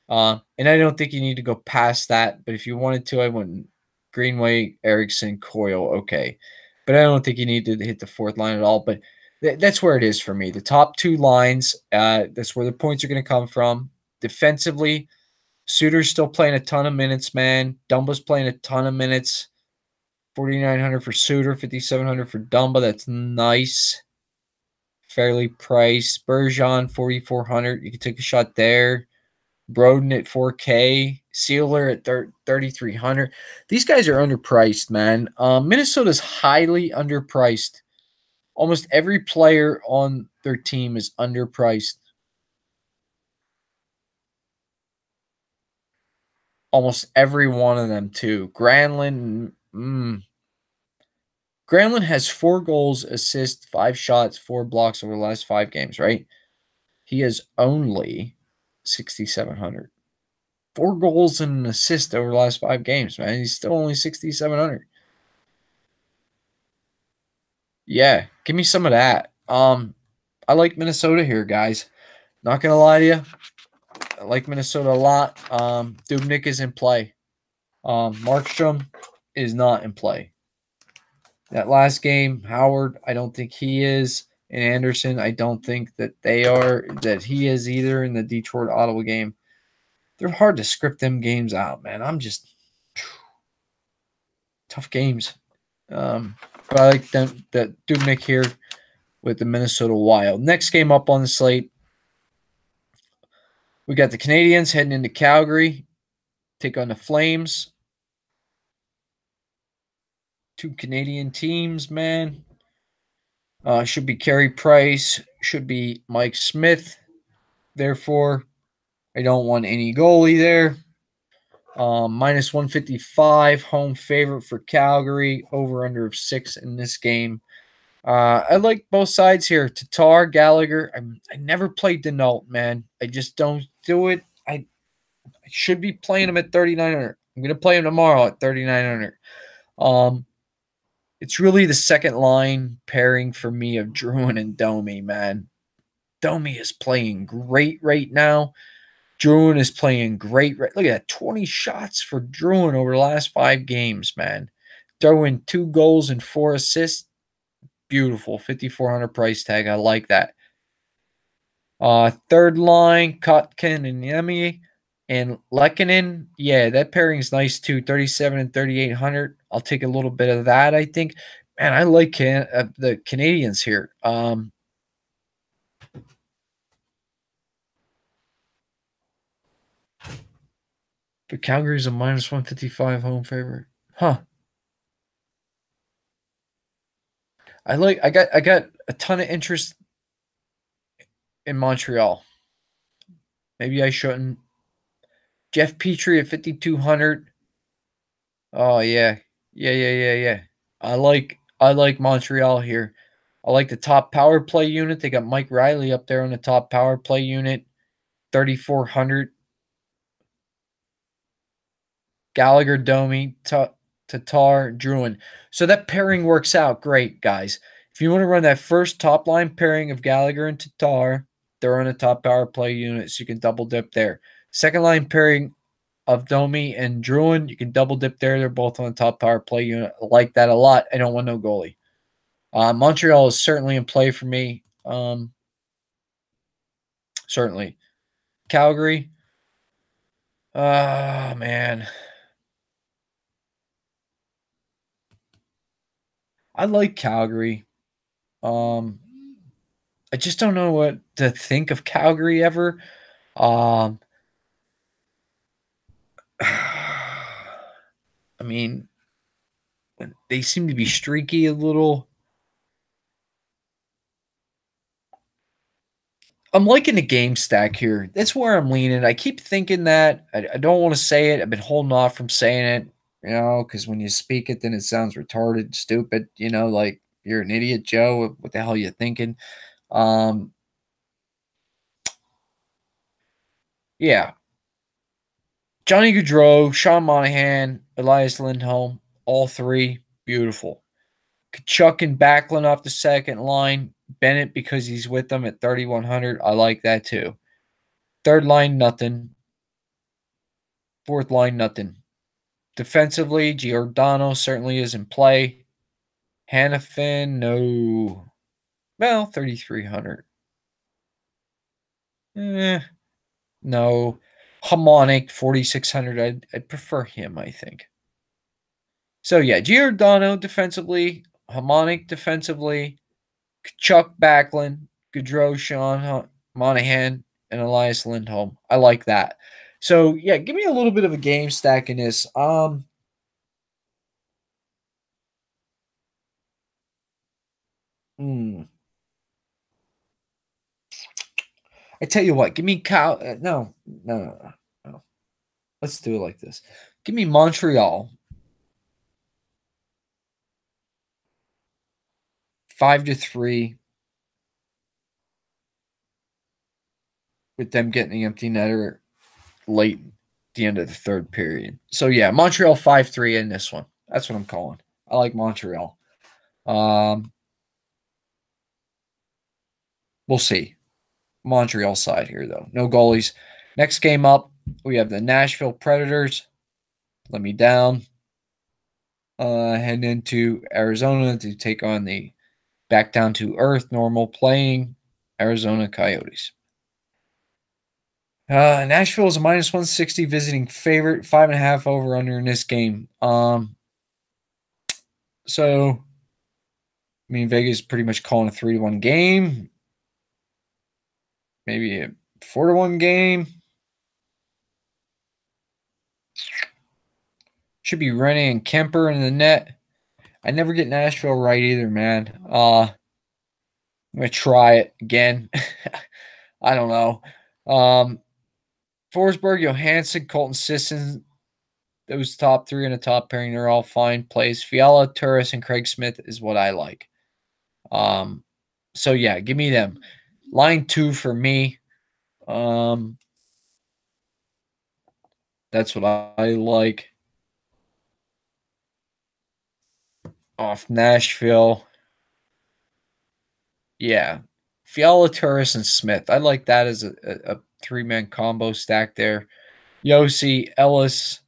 And I don't think you need to go past that, but if you wanted to, I wouldn't. Greenway, Erickson, Coyle, okay. But I don't think you need to hit the fourth line at all. But that's where it is for me. The top 2 lines, that's where the points are going to come from. Defensively, Suter's still playing a ton of minutes, man. Dumba's playing a ton of minutes. 4,900 for Suter, 5,700 for Dumba. That's nice. Fairly priced. Bergeron, 4,400. You can take a shot there. Broden at 4K. Sealer at 3,300. These guys are underpriced, man. Minnesota's highly underpriced. Almost every player on their team is underpriced. Almost every one of them, too. Granlund has 4 goals, assists, 5 shots, 4 blocks over the last 5 games, right? He has only 6,700. 4 goals and an assist over the last 5 games, man. He's still only 6,700. Yeah, give me some of that. I like Minnesota here, guys. Not going to lie to you. I like Minnesota a lot. Dubnyk is in play. Markstrom is not in play. That last game, Howard, I don't think he is. And Anderson, I don't think that he is either in the Detroit-Ottawa game. They're hard to script them games out, man. Tough games. But I like that Dubnyk here with the Minnesota Wild. Next game up on the slate, we got the Canadiens heading into Calgary, take on the Flames. Two Canadian teams, man. Should be Carey Price, should be Mike Smith. Therefore, I don't want any goalie there. Minus 155, home favorite for Calgary, over under of 6 in this game. I like both sides here. Tatar, Gallagher. I never played Denault, man. I just don't do it. I should be playing him at 3,900. I'm going to play him tomorrow at 3,900. It's really the second line pairing for me of Drouin and Domi, man. Domi is playing great right now. Drouin is playing great. Look at that, 20 shots for Drouin over the last 5 games, man. Throw in 2 goals and 4 assists. Beautiful, 5,400 price tag. I like that. Third line, Kotkin and Yemi and Lehkonen. Yeah, that pairing is nice too. 37 and 3,800. I'll take a little bit of that, I think. Man, I like the Canadians here. But Calgary's a minus 155 home favorite. Huh. I got a ton of interest in Montreal. Maybe I shouldn't. Jeff Petrie at 5,200. Oh yeah. Yeah. I like Montreal here. I like the top power play unit. They got Mike Riley up there on the top power play unit. 3,400. Gallagher, Domi, Tatar, Drouin. So that pairing works out great, guys. If you want to run that first top line pairing of Gallagher and Tatar, they're on a top power play unit, so you can double dip there. Second line pairing of Domi and Drouin, you can double dip there. They're both on the top power play unit. I like that a lot. I don't want no goalie. Montreal is certainly in play for me. Certainly. Calgary. Oh, man. I like Calgary. I just don't know what to think of Calgary ever. I mean, they seem to be streaky a little. I'm liking the game stack here. That's where I'm leaning. I keep thinking that. I don't want to say it. I've been holding off from saying it, because when you speak it, then it sounds retarded, stupid, like you're an idiot, Joe. What the hell are you thinking? Yeah. Johnny Gaudreau, Sean Monahan, Elias Lindholm, all 3, beautiful. Kachuk and Backlund off the second line. Bennett because he's with them at 3,100. I like that too. Third line, nothing. Fourth line, nothing. Defensively, Giordano certainly is in play. Hannafin, no. Well, 3,300. No. Harmonic, 4,600. I'd prefer him, I think. So, yeah, Giordano defensively, Harmonic defensively, Chuck Backlund, Gaudreau, Sean Monahan, and Elias Lindholm. I like that. So, yeah, give me a little bit of a game stack in this. I tell you what, give me Cal. No. Let's do it like this. Give me Montreal 5-3 with them getting the empty netter late at the end of the third period. So yeah, Montreal 5-3 in this one. That's what I'm calling. I like Montreal. We'll see. Montreal side here, though. No goalies. Next game up, we have the Nashville Predators. Let me down. Heading into Arizona to take on the back down to earth, normal playing Arizona Coyotes. Nashville is a minus 160 visiting favorite, 5.5 over under in this game. So I mean, Vegas is pretty much calling a 3-1 game. Maybe a 4-1 game. Should be Rennie and Kemper in the net. I never get Nashville right either, man. I'm gonna try it again. I don't know. Forsberg, Johansson, Colton Sisson, those top three in the top pairing, they're all fine plays. Fiala, Turris, and Craig Smith is what I like. So yeah, give me them. Line 2 for me. That's what I like. Off Nashville. Yeah. Fiala, Turris, and Smith. I like that as a three-man combo stack there. Yossi, Ellis.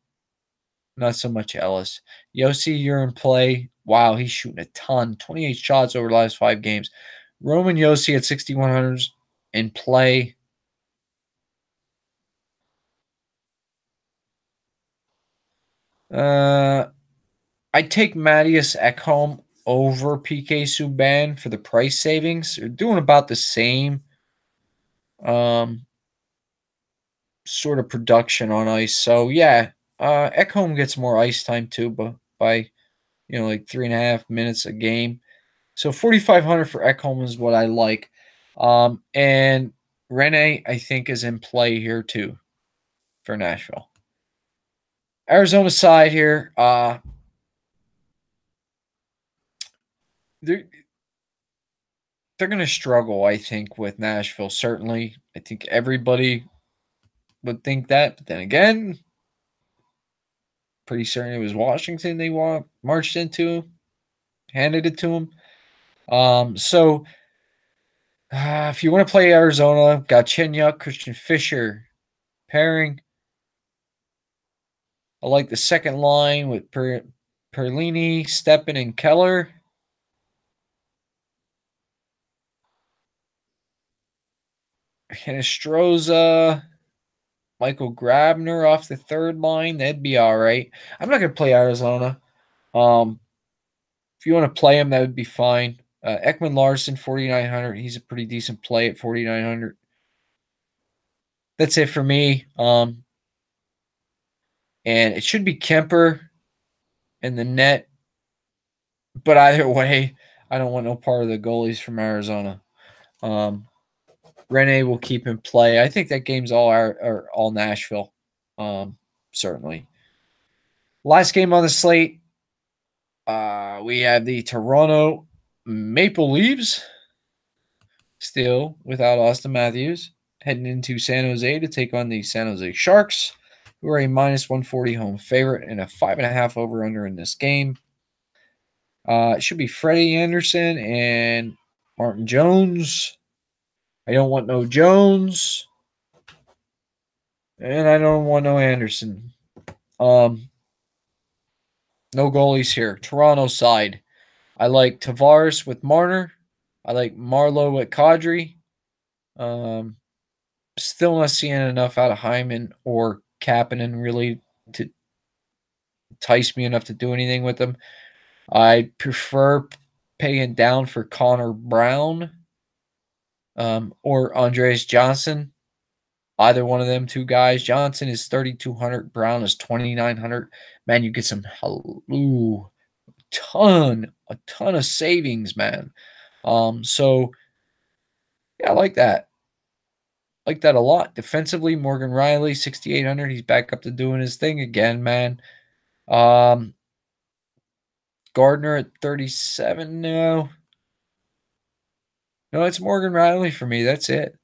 Not so much Ellis. Yossi, you're in play. Wow, he's shooting a ton. 28 shots over the last 5 games. Roman Yossi at 6,100 in play. I'd take Matthias Ekholm over PK Subban for the price savings. They're doing about the same sort of production on ice. So yeah, Ekholm gets more ice time too, but by like 3.5 minutes a game. So 4,500 for Ekholm is what I like. And Rene, I think, is in play here too for Nashville. Arizona side here, they're going to struggle, I think, with Nashville. Certainly, I think everybody would think that. But then again, pretty certain it was Washington they marched into, handed it to them. So if you want to play Arizona, got Chenyuk, Christian Fisher pairing. I like the second line with Perlini, Steppen, and Keller. Hinostroza, Michael Grabner off the third line. That'd be all right. I'm not going to play Arizona. If you want to play him, that would be fine. Ekman Larson, 4,900. He's a pretty decent play at 4,900. That's it for me. And it should be Kemper in the net. But either way, I don't want no part of the goalies from Arizona. Rene will keep in play. I think that game's all Nashville. Certainly. Last game on the slate, we have the Toronto Maple Leafs, still without Austin Matthews, heading into San Jose to take on the San Jose Sharks, who are a minus 140 home favorite and a 5.5 over-under in this game. It should be Freddie Anderson and Martin Jones. I don't want no Jones. And I don't want no Anderson. No goalies here. Toronto side. I like Tavares with Marner. I like Marlowe at Kadri. Still not seeing enough out of Hyman or Kapanen really to entice me enough to do anything with them. I prefer paying down for Connor Brown or Andreas Johnson. Either one of them two guys. Johnson is 3,200. Brown is 2,900. Man, you get some a ton of savings, man. So yeah, I like that. Like that a lot. Defensively, Morgan Riley, 6,800. He's back up to doing his thing again, man. Gardner at 37. No, it's Morgan Riley for me. That's it.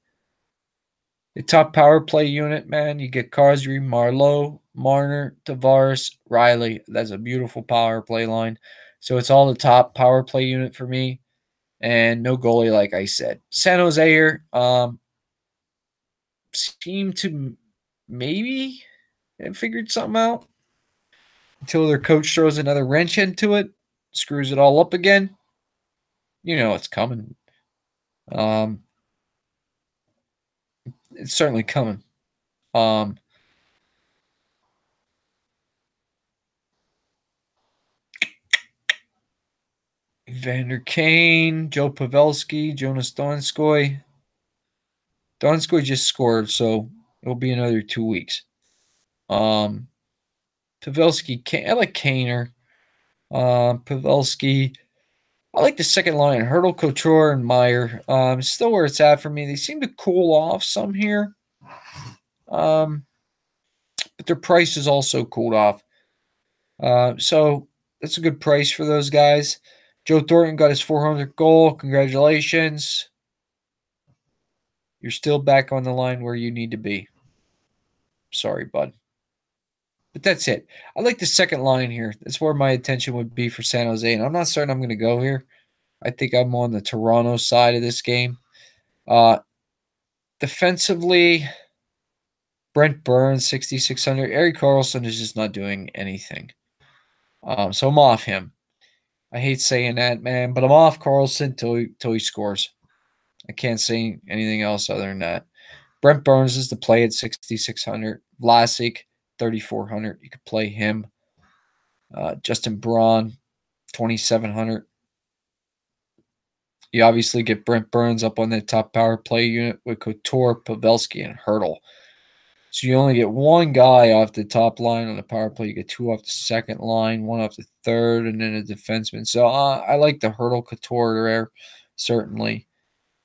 The top power play unit, man. You get Kadri, Marlowe, Marner, Tavares, Riley. That's a beautiful power play line. So it's all the top power play unit for me. And no goalie, like I said. San Jose here seem to maybe have figured something out until their coach throws another wrench into it, screws it all up again. You know it's coming. It's certainly coming. Vander Kane, Joe Pavelski, Jonas Donskoy. Donskoy just scored, so it'll be another 2 weeks. Pavelski, I like Kaner. Pavelski. I like the second line, Hurdle, Couture, and Meyer. Still where it's at for me. They seem to cool off some here. But their price is also cooled off. So that's a good price for those guys. Joe Thornton got his 400th goal. Congratulations. You're still back on the line where you need to be. Sorry, bud. But that's it. I like the second line here. That's where my attention would be for San Jose. And I'm not certain I'm going to go here. I think I'm on the Toronto side of this game. Defensively, Brent Burns, 6,600. Erik Karlsson is just not doing anything. So I'm off him. I hate saying that, man, but I'm off Karlsson till he scores. I can't say anything else other than that. Brent Burns is the play at 6,600. Vlasic, 3,400. You could play him. Justin Braun, 2,700. You obviously get Brent Burns up on that top power play unit with Couture, Pavelski, and Hurdle. So you only get one guy off the top line on the power play. You get two off the second line, one off the third, and then a defenseman. So I like the Hurdle Couture there, certainly.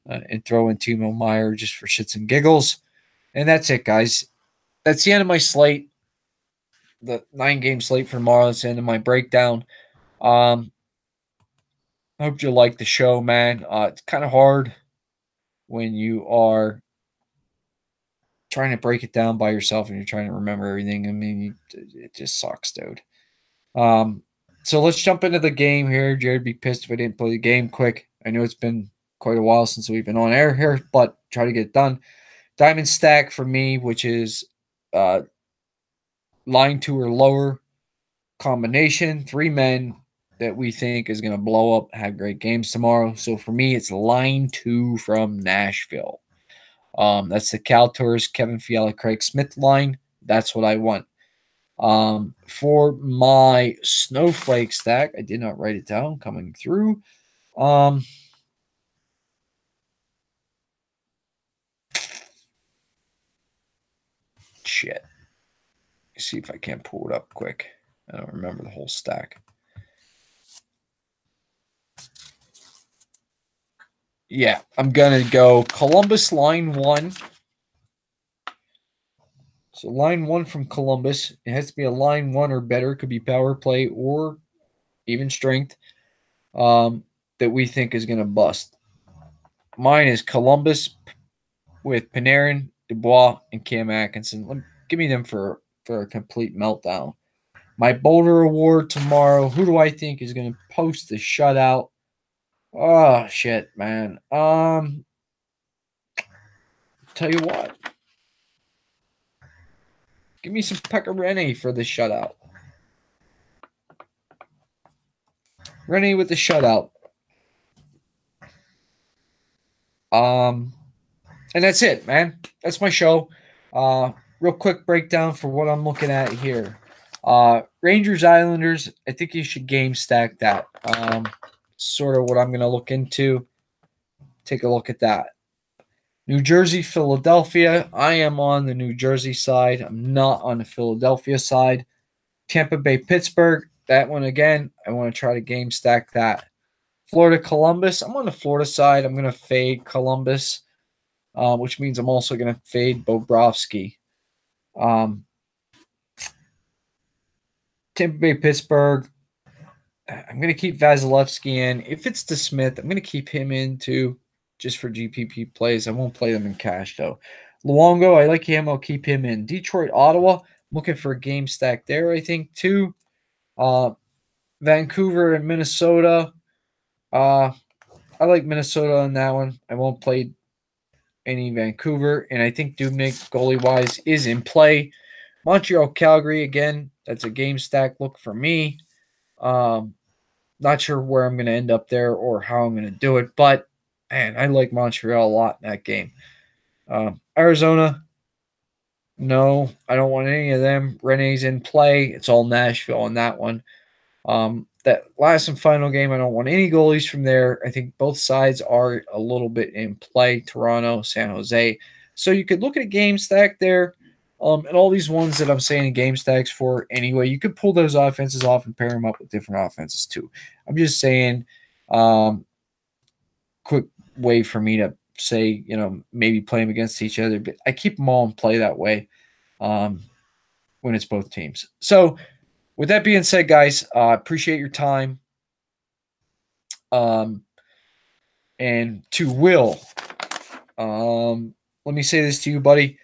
And throw in Timo Meyer just for shits and giggles. And that's it, guys. That's the end of my slate. The 9-game slate for tomorrow. That's the end of my breakdown. I hope you like the show, man. It's kind of hard when you are trying to break it down by yourself and you're trying to remember everything. I mean, it just sucks, dude. So let's jump into the game here. Jared be pissed if I didn't play the game quick. I know it's been quite a while since we've been on air here, but try to get it done. Diamond stack for me, which is line 2 or lower combination, 3 men that we think is going to blow up, have great games tomorrow. So for me, it's line 2 from Nashville. That's the Cal Tours, Kevin Fiala, Craig Smith line. That's what I want. For my snowflake stack, I did not write it down coming through. Shit. Let's see if I can't pull it up quick. I don't remember the whole stack. Yeah, I'm going to go Columbus line 1. So line 1 from Columbus. It has to be a line 1 or better. It could be power play or even strength that we think is going to bust. Mine is Columbus with Panarin, Dubois, and Cam Atkinson. Give me them for a complete meltdown. My Boulder Award tomorrow. Who do I think is going to post the shutout? Oh, shit, man. Tell you what. Give me some Pekka Rinne for the shutout. Rinne with the shutout. And that's it, man. That's my show. Real quick breakdown for what I'm looking at here. Rangers, Islanders, I think you should game stack that. Sort of what I'm going to look into. Take a look at that. New Jersey, Philadelphia. I am on the New Jersey side. I'm not on the Philadelphia side. Tampa Bay, Pittsburgh. That one again, I want to try to game stack that. Florida, Columbus. I'm on the Florida side. I'm going to fade Columbus, which means I'm also going to fade Bobrovsky. Tampa Bay, Pittsburgh. I'm going to keep Vasilevsky in. If it's to Smith, I'm going to keep him in too, just for GPP plays. I won't play them in cash, though. Luongo, I like him. I'll keep him in. Detroit, Ottawa. I'm looking for a game stack there, I think, too. Vancouver and Minnesota. I like Minnesota on that one. I won't play any Vancouver. And I think Dubnyk, goalie-wise, is in play. Montreal, Calgary, again, that's a game stack look for me. Not sure where I'm going to end up there or how I'm going to do it. But, man, I like Montreal a lot in that game. Arizona, no, I don't want any of them. Rene's in play. It's all Nashville on that one. That last and final game, I don't want any goalies from there. I think both sides are a little bit in play, Toronto, San Jose. So you could look at a game stack there. And all these ones that I'm saying game stacks for anyway, you could pull those offenses off and pair them up with different offenses too. I'm just saying, quick way for me to say, maybe play them against each other, but I keep them all in play that way when it's both teams. So with that being said, guys, appreciate your time. And to Will, let me say this to you, buddy.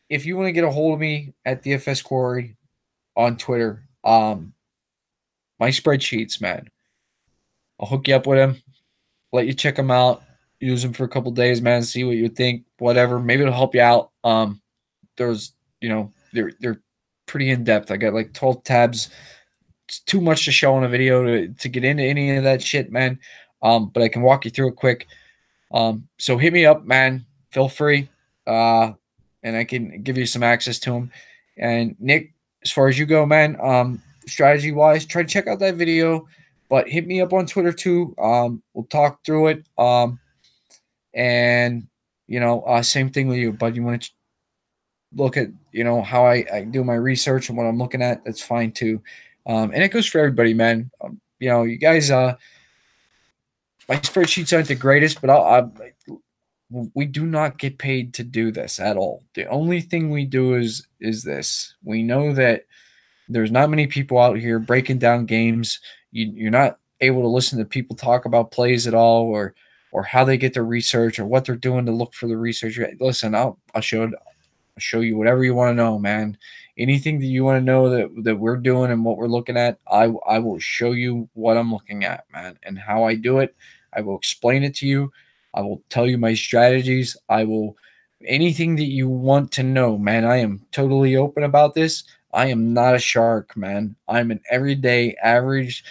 If you want to get a hold of me at DFS Quarry on Twitter, my spreadsheets, man, I'll hook you up with them, let you check them out, use them for a couple days, man, see what you think, whatever. Maybe it'll help you out. There's, they're pretty in depth. I got like 12 tabs. It's too much to show on a video to get into any of that shit, man. But I can walk you through it quick. So hit me up, man. Feel free. And I can give you some access to them. And Nick, as far as you go, man, strategy wise, try to check out that video, but hit me up on Twitter too. We'll talk through it. And same thing with you, bud. You want to look at, how I do my research and what I'm looking at, that's fine too. And it goes for everybody, man. You guys, my spreadsheets aren't the greatest, but we do not get paid to do this at all. The only thing we do is this. We know that there's not many people out here breaking down games. You're not able to listen to people talk about plays at all, or how they get their research, or what they're doing to look for the research. Listen, I'll show you whatever you want to know, man. Anything that you want to know that we're doing and what we're looking at, I will show you what I'm looking at, man, and how I do it. I will explain it to you. I will tell you my strategies. Anything that you want to know, man. I am totally open about this. I am not a shark, man. I'm an everyday average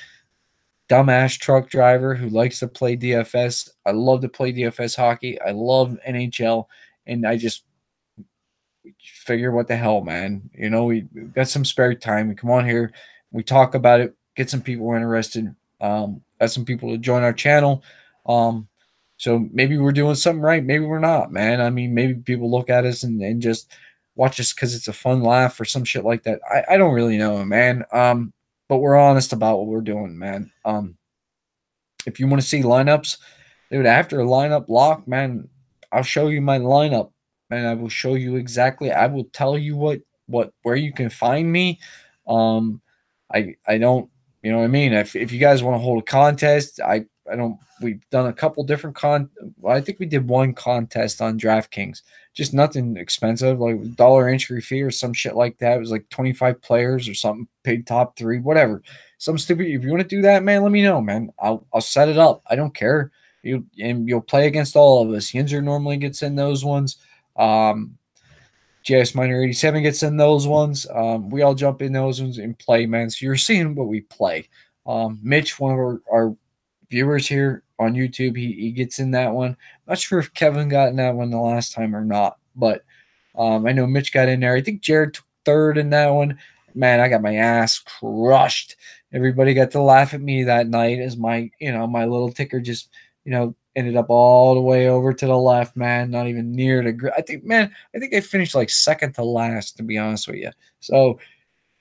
dumbass truck driver who likes to play DFS. I love to play DFS hockey. I love NHL, and I just figure what the hell, man. We've got some spare time. We come on here, we talk about it, get some people interested, got some people to join our channel. So maybe we're doing something right, maybe we're not, man. I mean, maybe people look at us and just watch us because it's a fun laugh or some shit like that. I don't really know, man. But we're honest about what we're doing, man. If you want to see lineups, dude, after a lineup lock, man, I'll show you my lineup. And I will show you exactly. I will tell you where you can find me. I don't, you know what I mean? If you guys want to hold a contest, I don't. We've done a couple different I think we did one contest on DraftKings. Just nothing expensive, like $1 entry fee or some shit like that. It was like 25 players or something, paid top 3, whatever. Some stupid. If you want to do that, man, let me know, man. I'll set it up. I don't care. You'll play against all of us. Yinzer normally gets in those ones. JS Minor 87 gets in those ones. We all jump in those ones and play, man. So you're seeing what we play. Mitch, one of our viewers here on YouTube, he gets in that one. Not sure if Kevin got in that one the last time or not, but I know Mitch got in there. I think Jared took third in that one. Man, I got my ass crushed. Everybody got to laugh at me that night as my little ticker just, ended up all the way over to the left, man. Not even near the. I think I finished like second to last, to be honest with you. So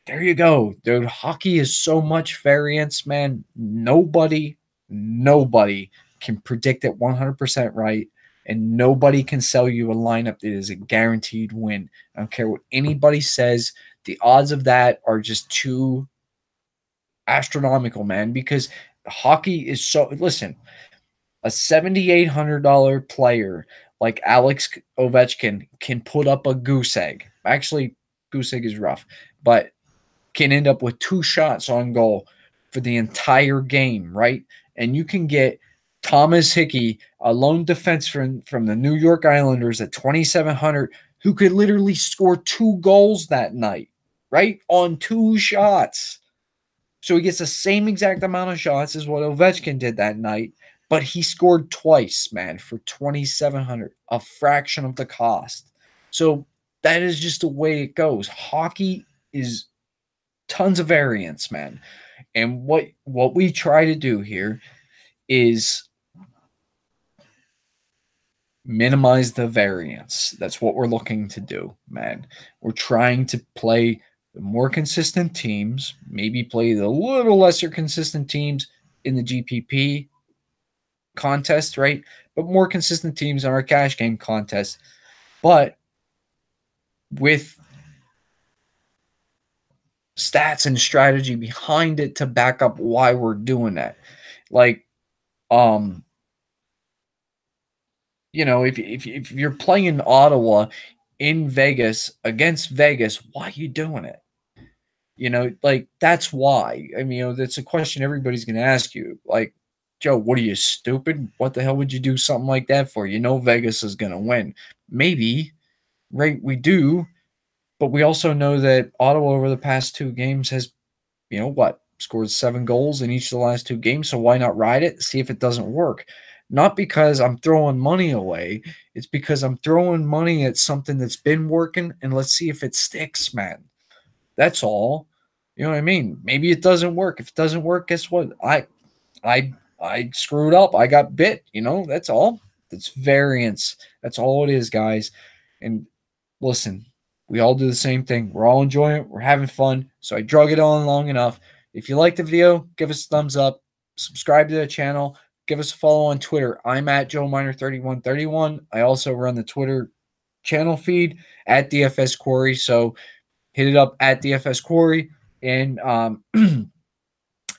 there you go, dude. Hockey is so much variance, man. Nobody can predict it 100% right, and nobody can sell you a lineup that is a guaranteed win. I don't care what anybody says. The odds of that are just too astronomical, man, because hockey is so. Listen, a $7,800 player like Alex Ovechkin can put up a goose egg. Actually, goose egg is rough, but can end up with 2 shots on goal for the entire game, right? And you can get Thomas Hickey, a lone defenseman from the New York Islanders at 2,700, who could literally score 2 goals that night, right? On 2 shots. So he gets the same exact amount of shots as what Ovechkin did that night, but he scored twice, man, for 2,700, a fraction of the cost. So that is just the way it goes. Hockey is tons of variance, man. And what we try to do here is minimize the variance. That's what we're looking to do, man. We're trying to play the more consistent teams, maybe play the little lesser consistent teams in the GPP contest, right? But more consistent teams in our cash game contest. But with stats and strategy behind it to back up why we're doing that. Like, if you're playing Ottawa in Vegas against Vegas, why are you doing it? Like, that's why. I mean, that's a question everybody's going to ask you. Like, Joe, what are you, stupid? What the hell would you do something like that for? Vegas is going to win. Maybe, right? We do. But we also know that Ottawa over the past 2 games has, scored 7 goals in each of the last 2 games. So why not ride it? See if it doesn't work. Not because I'm throwing money away. It's because I'm throwing money at something that's been working, and let's see if it sticks, man. That's all. You know what I mean? Maybe it doesn't work. If it doesn't work, guess what? I screwed up. I got bit. That's all. That's variance. That's all it is, guys. And listen, we all do the same thing. We're all enjoying it. We're having fun. So I drug it on long enough. If you like the video, give us a thumbs up. Subscribe to the channel. Give us a follow on Twitter. I'm at JoeMiner3131. I also run the Twitter channel feed at DFS Quarry. So hit it up at DFS Quarry. And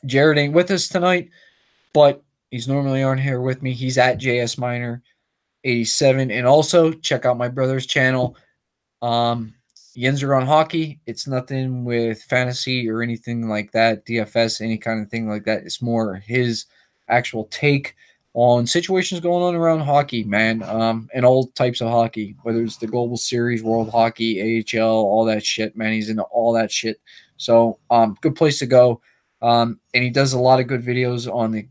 Jared ain't with us tonight, but he's normally on here with me. He's at JSMiner87. And also check out my brother's channel. Yinzer on Hockey. It's nothing with fantasy or anything like that, DFS, any kind of thing like that. It's more his actual take on situations going on around hockey, man, and all types of hockey, whether it's the Global Series, World Hockey, AHL, all that shit, man. He's into all that shit. So good place to go. And he does a lot of good videos on the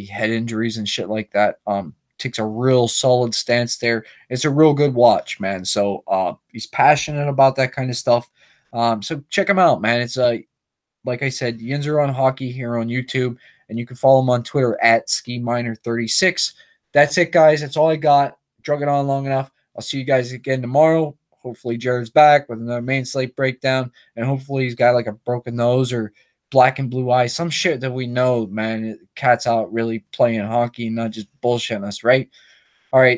head injuries and shit like that. Takes a real solid stance there. It's a real good watch, man. So he's passionate about that kind of stuff. So check him out, man. It's like I said, Yinzer on Hockey here on YouTube, and you can follow him on Twitter at SkiMiner36. That's it, guys. That's all I got. Drug it on long enough. I'll see you guys again tomorrow. Hopefully Jared's back with another main slate breakdown, and hopefully he's got like a broken nose or black and blue eyes, some shit that we know, man. Cat's out really playing hockey and not just bullshitting us, right?